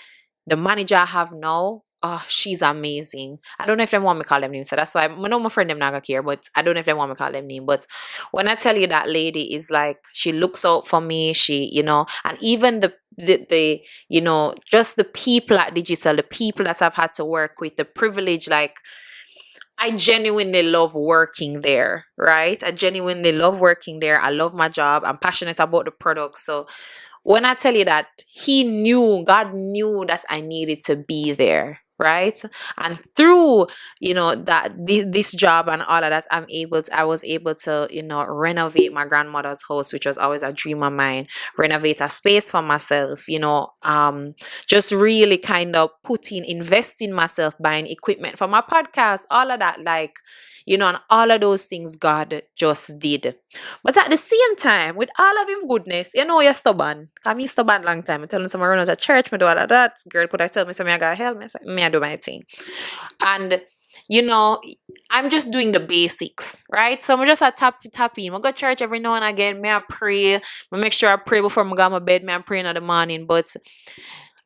the manager I have now, oh, she's amazing. I don't know if they want me to call them names. So that's why I know my friend them not gonna care, but I don't know if they want me to call them name. But when I tell you, that lady is like, she looks out for me. She, and even the just the people at Digicel, the people that I've had to work with, the privilege, like, I genuinely love working there, right? I genuinely love working there. I love my job. I'm passionate about the product. So when I tell you that God knew that I needed to be there, right? And through, this job and all of that, I was able to, renovate my grandmother's house, which was always a dream of mine, renovate a space for myself, just really kind of invest in myself, buying equipment for my podcast, all of that, like, and all of those things God just did. But at the same time, with all of him goodness, you're stubborn. I'm stubborn long time. I tell some run out of church, me do all of that. Girl could I tell me something I got help me, say, me I do my thing. And I'm just doing the basics, right? So I'm just a tapping. I go to church every now and again. May I pray. I make sure I pray before I go to my bed. May I pray in the morning. But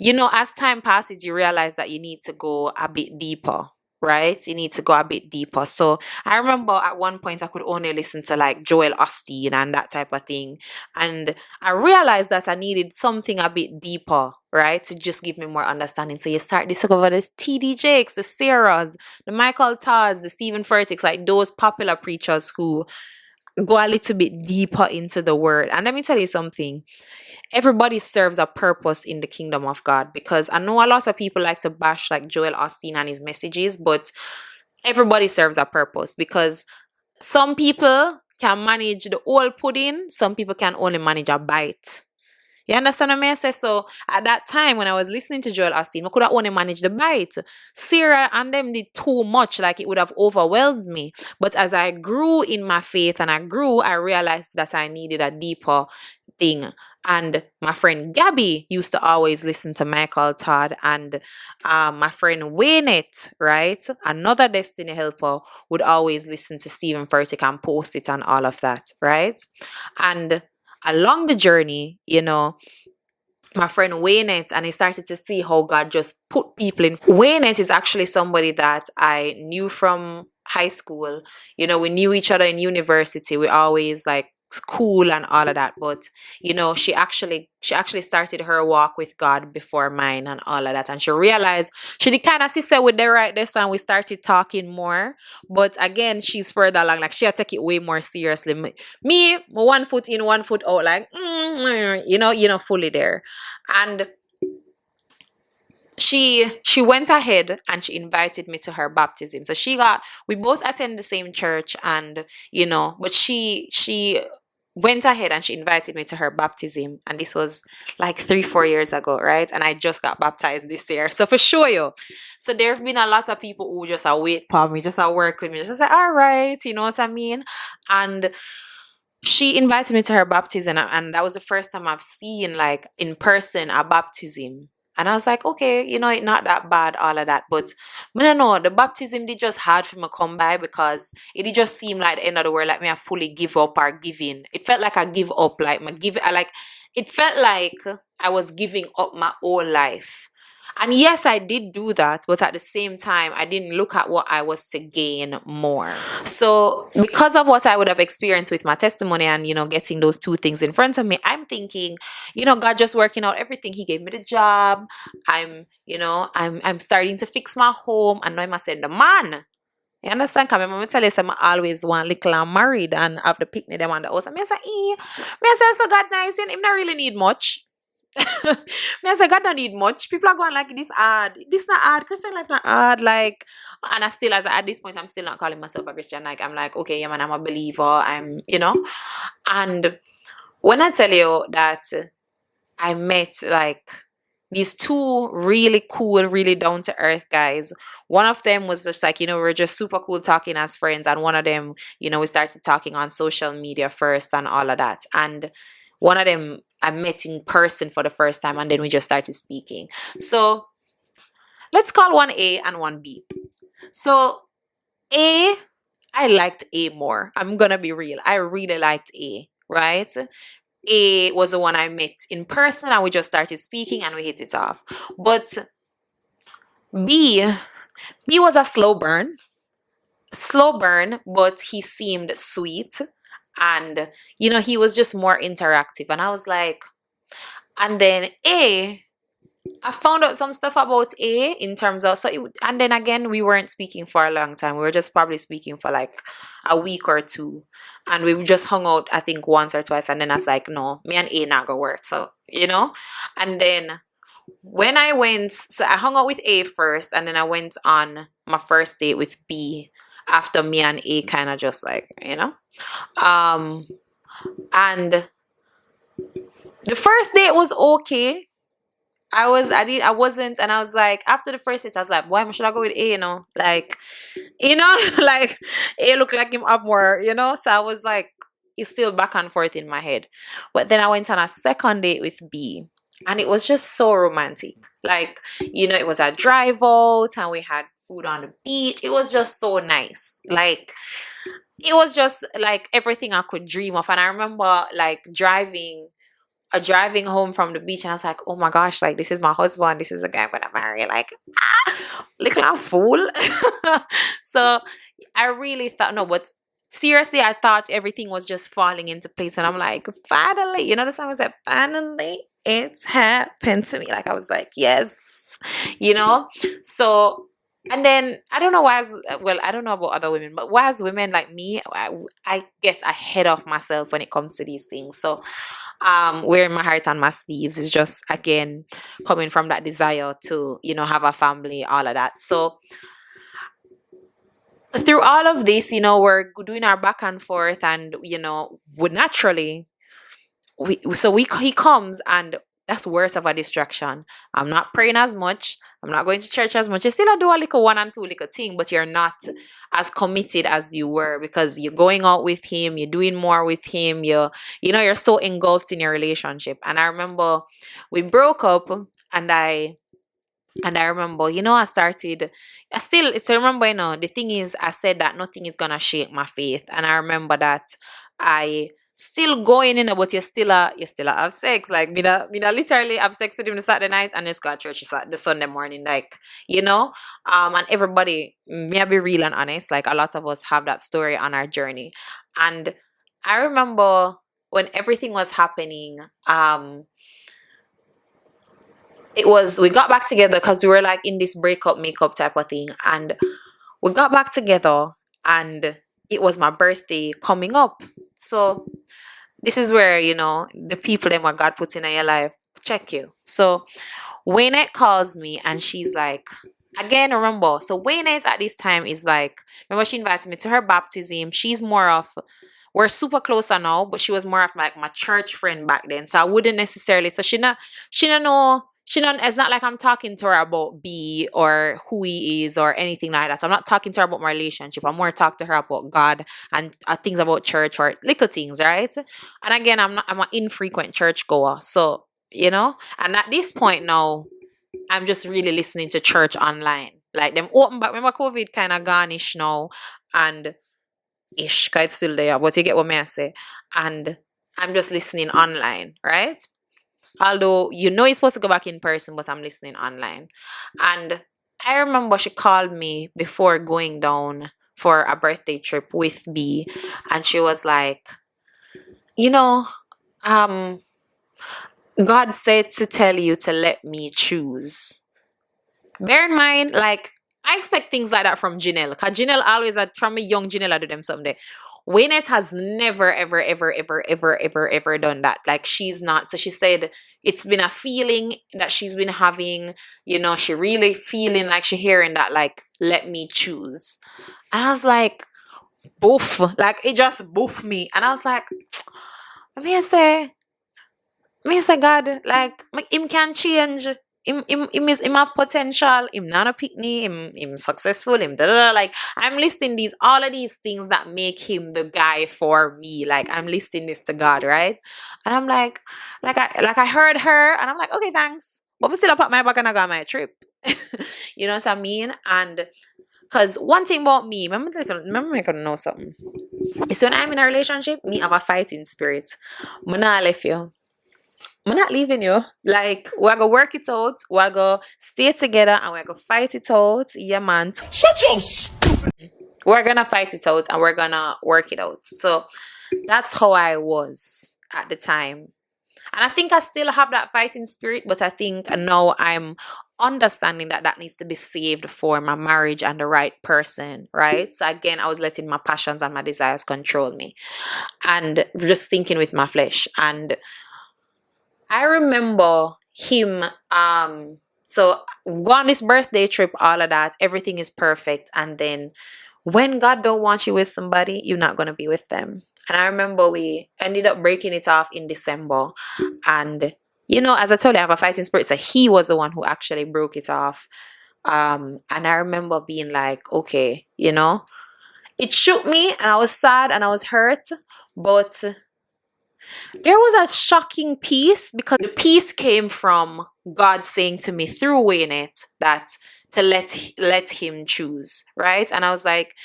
as time passes, you realize that you need to go a bit deeper. Right? You need to go a bit deeper. So I remember at one point I could only listen to like Joel Osteen and that type of thing. And I realized that I needed something a bit deeper, right? To just give me more understanding. So you start discover this TD Jakes, the Sarahs, the Michael Todds, the Stephen Furticks, like those popular preachers who go a little bit deeper into the word. And let me tell you something. Everybody serves a purpose in the kingdom of God, because I know a lot of people like to bash like Joel Osteen and his messages, but everybody serves a purpose, because some people can manage the whole pudding, some people can only manage a bite. You understand what I say? So at that time when I was listening to Joel Austin, I could have only managed the bite. Sarah and them did too much, like it would have overwhelmed me. But as I grew in my faith and I realized that I needed a deeper thing. And my friend Gabby used to always listen to Michael Todd, and my friend Waynette, right? Another Destiny helper, would always listen to Stephen Furtick and post it and all of that, right? And along the journey, my friend Waynette, and I started to see how God just put people in. Waynette is actually somebody that I knew from high school. We knew each other in university. We always like cool and all of that, but she actually started her walk with God before mine and all of that, and she realized she did kind of sister with the right this, and we started talking more. But again, she's further along, like she'll take it way more seriously. Me, 1 foot in, 1 foot out, like fully there. And she went ahead and she invited me to her baptism. So we both attend the same church, and but she went ahead and she invited me to her baptism, and this was like 3-4 years ago, right? And I just got baptized this year, so for sure so there have been a lot of people who just wait for me, just work with me, just say all right, you know what I mean. And she invited me to her baptism, and that was the first time I've seen like in person a baptism. And I was like, okay, it's not that bad, all of that. But I don't know, the baptism did just hard for me to come by, because it did just seem like the end of the world, like me I fully give up or give in. It felt like I give up, like it felt like I was giving up my whole life. And yes, I did do that, but at the same time, I didn't look at what I was to gain more. So, because of what I would have experienced with my testimony and, getting those two things in front of me, I'm thinking, God just working out everything. He gave me the job. I'm starting to fix my home. And now I said, the man. You understand? Because my tell you, I always want little and married and have the picnic them on the house. And I say, so God nice, him not really need much. Me I say God don't need much. People are going like this hard. This not hard. Christian life not hard. Like, and I still, at this point, I'm still not calling myself a Christian. Like, I'm like, okay, yeah, man, I'm a believer. And when I tell you that I met like these two really cool, really down to earth guys. One of them was just like, we we're just super cool talking as friends. And one of them, we started talking on social media first and all of that. And one of them I met in person for the first time, and then we just started speaking. So let's call one A and one B. So I liked A more. I'm gonna be real. I really liked A, right? A was the one I met in person, and we just started speaking and we hit it off. But B was a slow burn, but he seemed sweet. And, he was just more interactive. And I was like, and then I found out some stuff about A in terms of, and then again, we weren't speaking for a long time. We were just probably speaking for like a week or two. And we just hung out, I think, once or twice. And then I was like, no, me and A not gonna work. So, and then when I went, so I hung out with A first, and then I went on my first date with B after me and A kind of just like, and the first date was okay. I wasn't, and I was like, after the first date, I was like, why should I go with A, like, like A looked like him up more, so I was like, it's still back and forth in my head. But then I went on a second date with B, and it was just so romantic. Like, it was a drive out, and we had food on the beach. It was just so nice. Like, it was just like everything I could dream of. And I remember like driving home from the beach, and I was like, oh my gosh, like this is my husband, this is the guy I'm gonna marry. Like, little fool. So I really thought, no, but seriously, I thought everything was just falling into place, and I'm like, finally, the song was like, finally it's happened to me. Like, I was like, yes, so. And then I don't know why, I don't know about other women, but why as women like me, I get ahead of myself when it comes to these things. So wearing my heart on my sleeves is just, again, coming from that desire to, have a family, all of that. So through all of this, we're doing our back and forth, and, would naturally, he comes, and that's worse of a distraction. I'm not praying as much. I'm not going to church as much. You still do a little one and two little thing, but you're not as committed as you were, because you're going out with him, you're doing more with him, you're so engulfed in your relationship. And I remember we broke up, and I remember, I still remember, the thing is, I said that nothing is gonna shake my faith. And I remember that I still going in, but you still have sex. Like, me da literally have sex with him the Saturday night and just go to church the Sunday morning. Like, and everybody, may I be real and honest, like a lot of us have that story on our journey. And I remember when everything was happening, we got back together because we were like in this breakup makeup type of thing, and we got back together, and it was my birthday coming up. So this is where, the people that what God puts in your life check you. So Waynette calls me, and she's like, again, remember, so Waynette at this time is like, remember, she invited me to her baptism. She's more of, we're super closer now, but she was more of like my church friend back then. So I wouldn't necessarily, so she don't know, it's not like I'm talking to her about B or who he is or anything like that. So I'm not talking to her about my relationship. I'm more talking to her about God and things about church or little things, right? And again, I'm an infrequent church goer. So, and at this point now, I'm just really listening to church online. Like, them open back. Remember, COVID kind of garnish now, and ish, 'cause it's still there, but you get what me I say. And I'm just listening online, right? Although you're supposed to go back in person, but I'm listening online. And I remember she called me before going down for a birthday trip with B, and she was like, um, God said to tell you to let me choose. Bear in mind, like, I expect things like that from Janelle. Because Janelle always, from a young Janelle, I do them someday. Waynette has never, ever, ever, ever, ever, ever, ever done that. Like, she's not. So she said it's been a feeling that she's been having, she really feeling like she hearing that, like, let me choose. And I was like, boof. Like, it just boof me. And I was like, I say, God, like, him can change. Him have potential. Him not a pickney. Him successful. Him da da da. Like, I'm listing all of these things that make him the guy for me. Like, I'm listing this to God, right? And I'm like I heard her, and I'm like, okay, thanks. But we still up at my back and I got my trip. You know what I mean? And because one thing about me, remember I can know something. It's when I'm in a relationship, me have a fighting spirit. I'm not left you. I'm not leaving you. Like, we're gonna work it out, we're gonna stay together, and we're gonna fight it out. Yeah, man. Shut your stupid. We're gonna fight it out and we're gonna work it out. So that's how I was at the time. And I think I still have that fighting spirit, but I think now I'm understanding that needs to be saved for my marriage and the right person, right? So again, I was letting my passions and my desires control me and just thinking with my flesh. And I remember him, so go on this birthday trip, all of that, everything is perfect. And then when God don't want you with somebody, you're not going to be with them. And I remember we ended up breaking it off in December. And, as I told you, I have a fighting spirit. So he was the one who actually broke it off. And I remember being like, okay, it shook me and I was sad and I was hurt. But there was a shocking peace, because the peace came from God saying to me through Waynette that to let him choose, right? And I was like,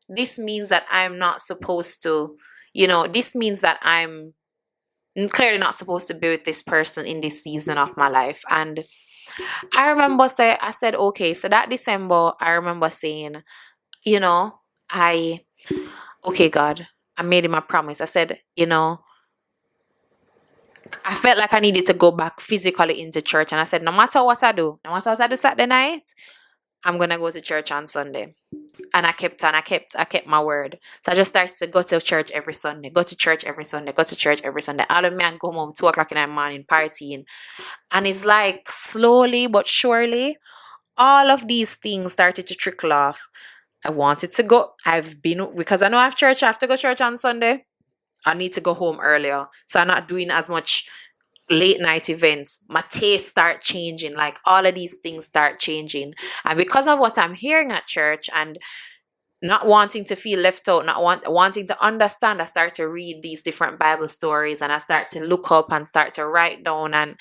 this means that I'm not supposed to, this means that I'm clearly not supposed to be with this person in this season of my life. And I remember I said, okay, so that December, I remember saying, okay, God, I made him a promise. I said, I felt like I needed to go back physically into church. And I said, no matter what I do Saturday night, I'm going to go to church on Sunday. And I kept my word. So I just started to go to church every Sunday, All of me and go home 2 o'clock in the morning partying. And it's like slowly but surely, all of these things started to trickle off. I wanted to go. Because I know I have to go church on Sunday. I need to go home earlier. So I'm not doing as much late night events. My taste start changing. Like all of these things start changing. And because of what I'm hearing at church and not wanting to feel left out, not wanting to understand, I start to read these different Bible stories and I start to look up and start to write down, and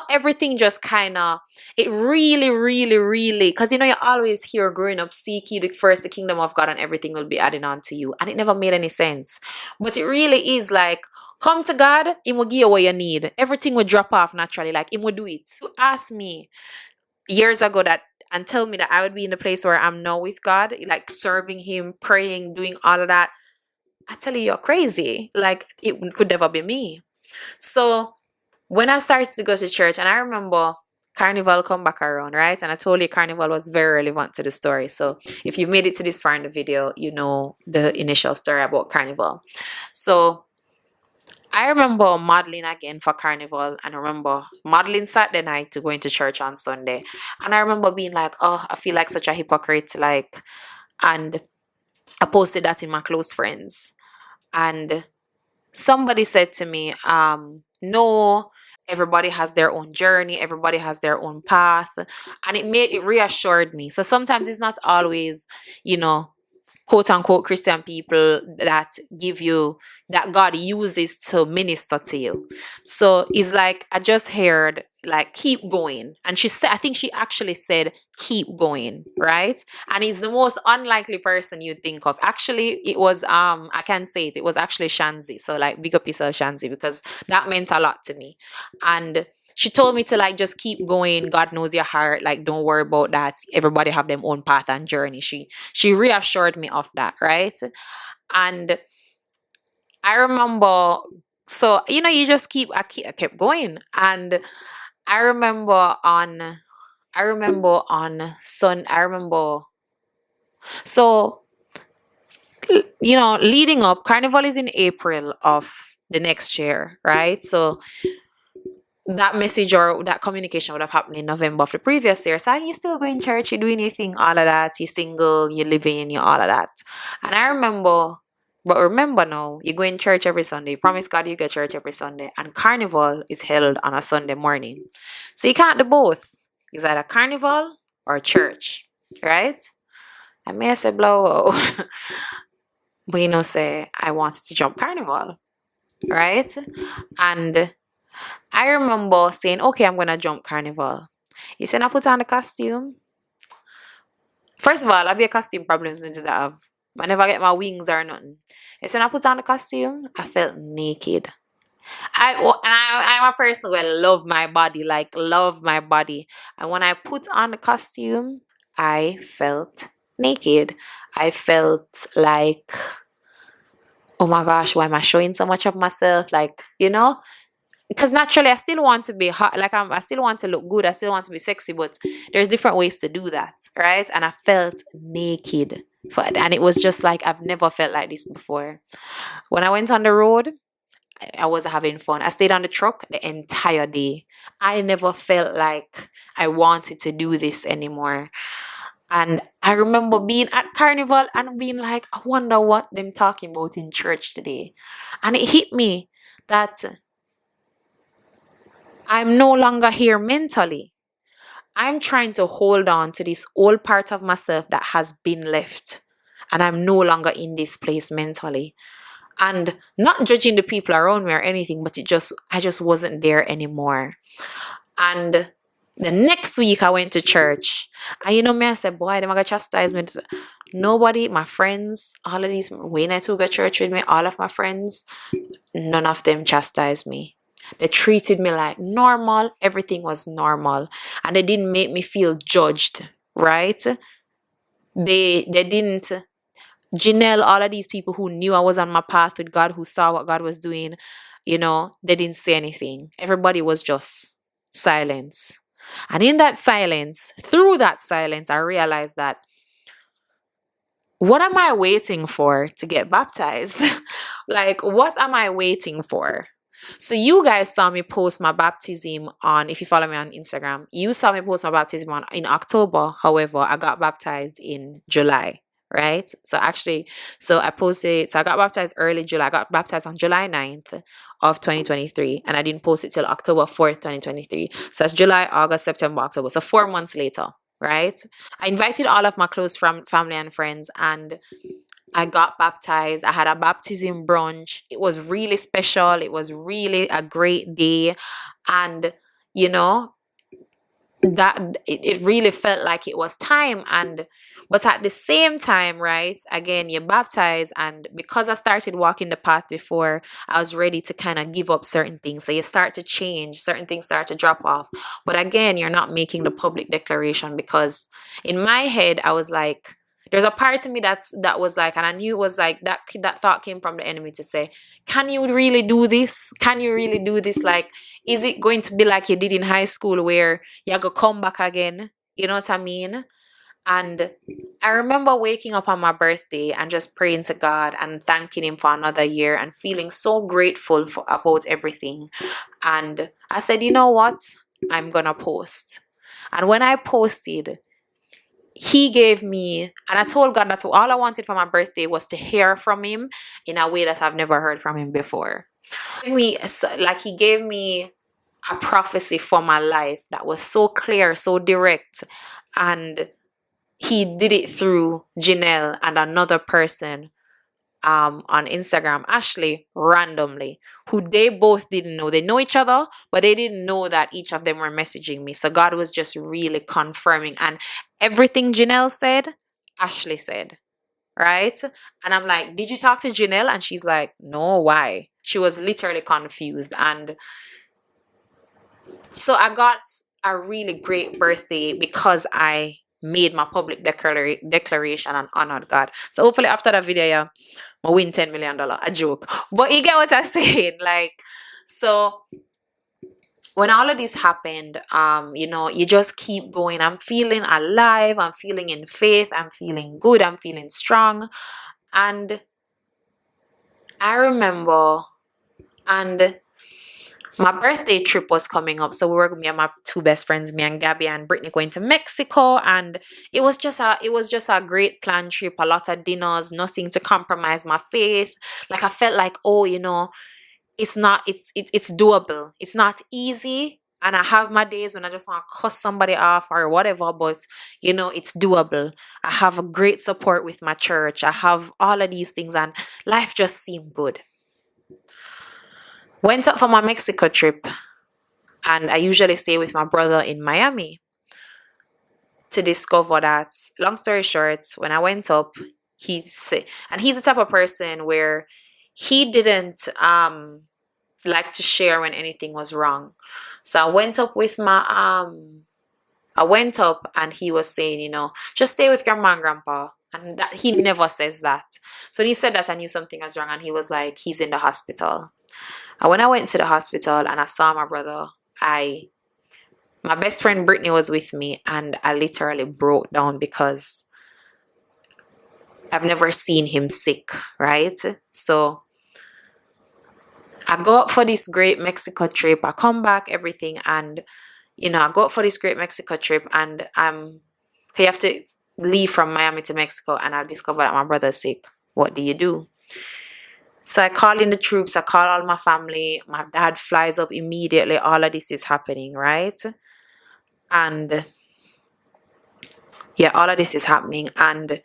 everything just kind of, it really, really, really, because you always hear growing up, seek ye first the kingdom of God and everything will be added on to you. And it never made any sense. But it really is like, come to God, He will give you what you need. Everything will drop off naturally, like He will do it. You asked me years ago that, and tell me that I would be in the place where I'm now with God, like serving Him, praying, doing all of that. I tell you, you're crazy. Like it could never be me. So when I started to go to church, and I remember Carnival come back around, right? And I told you Carnival was very relevant to the story. So if you've made it to this far in the video, you know the initial story about Carnival. So I remember modeling again for Carnival, and I remember modeling Saturday night to going to church on Sunday. And I remember being like, oh, I feel like such a hypocrite, like, and I posted that in my close friends. And somebody said to me, no, everybody has their own journey, everybody has their own path. And it reassured me. So sometimes it's not always, quote unquote Christian people that give you, that God uses to minister to you. So it's like, I just heard like, keep going. And she said, I think she actually said, keep going, right? And he's the most unlikely person you'd think of. Actually, it was, I can say it was actually Shanzi. So like, big up yourself, Shanzi, because that meant a lot to me. And she told me to like, just keep going. God knows your heart. Like, don't worry about that. Everybody have their own path and journey. She reassured me of that, right? And I remember, so, you just I kept going. And I remember so, leading up, Carnival is in April of the next year, right? So that message or that communication would have happened in November of the previous year. So you still going to church, you doing anything, all of that, you're single, you're living, you all of that. And I remember, but remember now, you go in church every Sunday. You promise God you go to church every Sunday. And Carnival is held on a Sunday morning. So you can't do both. It's either Carnival or church, right? I may say blow. But say, I wanted to jump Carnival, right? And I remember saying, okay, I'm going to jump Carnival. You said I put on the costume. First of all, I be a costume problems when I have. I never get my wings or nothing. And so when I put on the costume, I felt naked. I'm a person who love my body, like love my body. And when I put on the costume, I felt naked. I felt like, oh my gosh, why am I showing so much of myself? Like, because naturally I still want to be hot, like I still want to look good, I still want to be sexy, but there's different ways to do that, right? And I felt naked, and it was just like, I've never felt like this before. When I went on the road, I was having fun. I stayed on the truck the entire day. I never felt like I wanted to do this anymore. And I remember being at Carnival and being like, I wonder what them talking about in church today. And it hit me that I'm no longer here mentally. I'm trying to hold on to this old part of myself that has been left. And I'm no longer in this place mentally. And not judging the people around me or anything, but I just wasn't there anymore. And the next week I went to church. And I said, boy, them got chastisement. Nobody, my friends, all of these, when I took a church with me, all of my friends, none of them chastised me. They treated me like normal. Everything was normal. And they didn't make me feel judged, right? They didn't. Janelle, all of these people who knew I was on my path with God, who saw what God was doing, they didn't say anything. Everybody was just silence. And in that silence, through that silence, I realized that, what am I waiting for to get baptized? Like, what am I waiting for? So you guys saw me post my baptism on, if you follow me on Instagram, you saw me post my baptism in October. However, I got baptized in July, right? So actually, so I posted, so I got baptized early July. I got baptized on July 9th of 2023, and I didn't post it till October 4th, 2023. So that's July, August, September, October. So 4 months later, right? I invited all of my close family and friends, and I got baptized. I had a baptism brunch. It was really special. It was really a great day. And, you know, that it really felt like it was time. And but at the same time, right, again, you're baptized, and because I started walking the path before, I was ready to kind of give up certain things. So you start to change, certain things start to drop off. But again, you're not making the public declaration, because in my head I was like, there's a part of me that was like, and I knew it was like that thought came from the enemy to say, can you really do this? Can you really do this? Like, is it going to be like you did in high school where you go come back again? You know what I mean? And I remember waking up on my birthday and just praying to God and thanking Him for another year and feeling so grateful about everything. And I said, you know what? I'm gonna post. And when I posted, He gave me, and I told God that all I wanted for my birthday was to hear from Him in a way that I've never heard from Him before. He gave me a prophecy for my life that was so clear, so direct, and He did it through Janelle and another person on Instagram, Ashley, randomly, who they both didn't know. They know each other, but they didn't know that each of them were messaging me. So God was just really confirming. And everything Janelle said, Ashley said, right? And I'm like, did you talk to Janelle? And she's like, no, why? She was literally confused. And so I got a really great birthday because I made my public declaration and honored God. So hopefully after that video, yeah, I win $10 million. A joke. But you get what I'm saying? Like, so when all of this happened, you just keep going. I'm feeling alive. I'm feeling in faith. I'm feeling good. I'm feeling strong. And I remember, and my birthday trip was coming up. So we were, me and my two best friends, me and Gabby and Brittany, going to Mexico. And it was just a great planned trip, a lot of dinners, nothing to compromise my faith. Like, I felt like, oh, it's doable. It's not easy. And I have my days when I just want to cuss somebody off or whatever, but it's doable. I have a great support with my church. I have all of these things, and life just seemed good. Went up for my Mexico trip, and I usually stay with my brother in Miami, to discover that, long story short, when I went up, he's the type of person where he didn't like to share when anything was wrong. So I went up and he was saying, just stay with grandma and grandpa. And that, he never says that. So when he said that, I knew something was wrong, and he was like, he's in the hospital. And when I went to the hospital and I saw my brother, my best friend Brittany was with me, and I literally broke down because I've never seen him sick, right? So I go up for this great Mexico trip. I come back, everything, and I go up for this great Mexico trip, and you have to leave from Miami to Mexico, and I discover that my brother's sick. What do you do? So I call in the troops, I call all my family, my dad flies up immediately, all of this is happening, right? And yeah, all of this is happening, and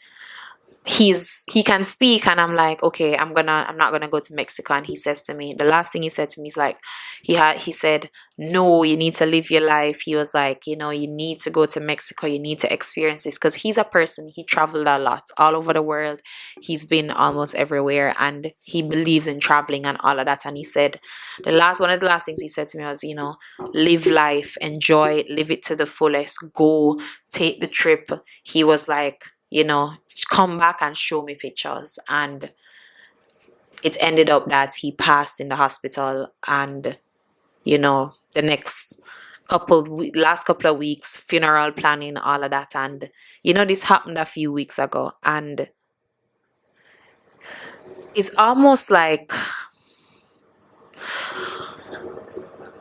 he can speak, and I'm like, okay, I'm not gonna go to Mexico. And he says to me, the last thing he said to me is like, he said, no, you need to live your life. He was like, you need to go to Mexico, you need to experience this, because he's a person, he traveled a lot all over the world, he's been almost everywhere, and he believes in traveling and all of that. And he said, one of the last things he said to me was, live life, enjoy it, live it to the fullest, go take the trip. He was like, come back and show me pictures. And it ended up that he passed in the hospital, and the last couple of weeks, funeral planning, all of that. And this happened a few weeks ago, and it's almost like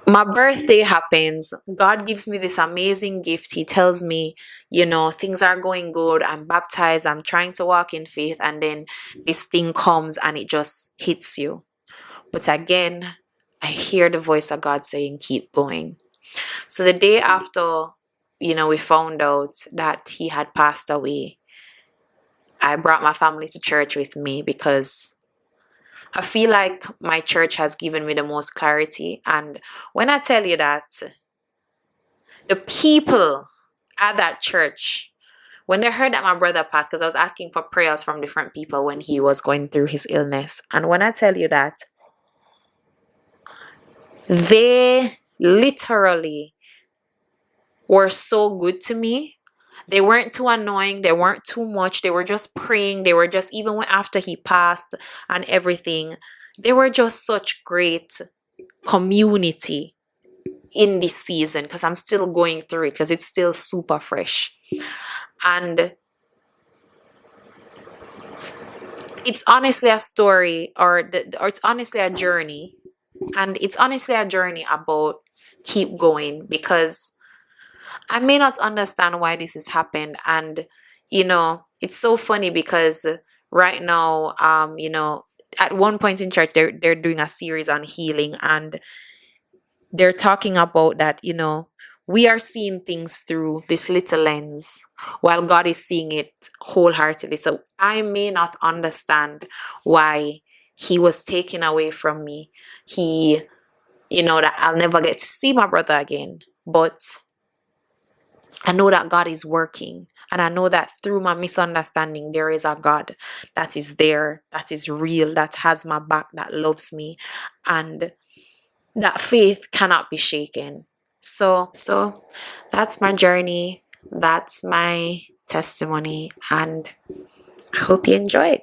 my birthday happens. God gives me this amazing gift. He tells me, things are going good. I'm baptized. I'm trying to walk in faith. And then this thing comes and it just hits you. But again, I hear the voice of God saying, keep going. So the day after, we found out that he had passed away, I brought my family to church with me because I feel like my church has given me the most clarity. And when I tell you that, the people at that church, when they heard that my brother passed, because I was asking for prayers from different people when he was going through his illness. And when I tell you that, they literally were so good to me. They weren't too annoying. They weren't too much. They were just praying. They were just, even when after he passed and everything, they were just such great community in this season, because I'm still going through it, because it's still super fresh. And it's honestly a story, or it's honestly a journey. And it's honestly a journey about keep going, because I may not understand why this has happened. And, it's so funny because right now, at one point in church, they're doing a series on healing, and they're talking about that, we are seeing things through this little lens while God is seeing it wholeheartedly. So I may not understand why he was taken away from me. That I'll never get to see my brother again. But I know that God is working. And I know that through my misunderstanding, there is a God that is there, that is real, that has my back, that loves me. And that faith cannot be shaken. So that's my journey. That's my testimony. And I hope you enjoyed.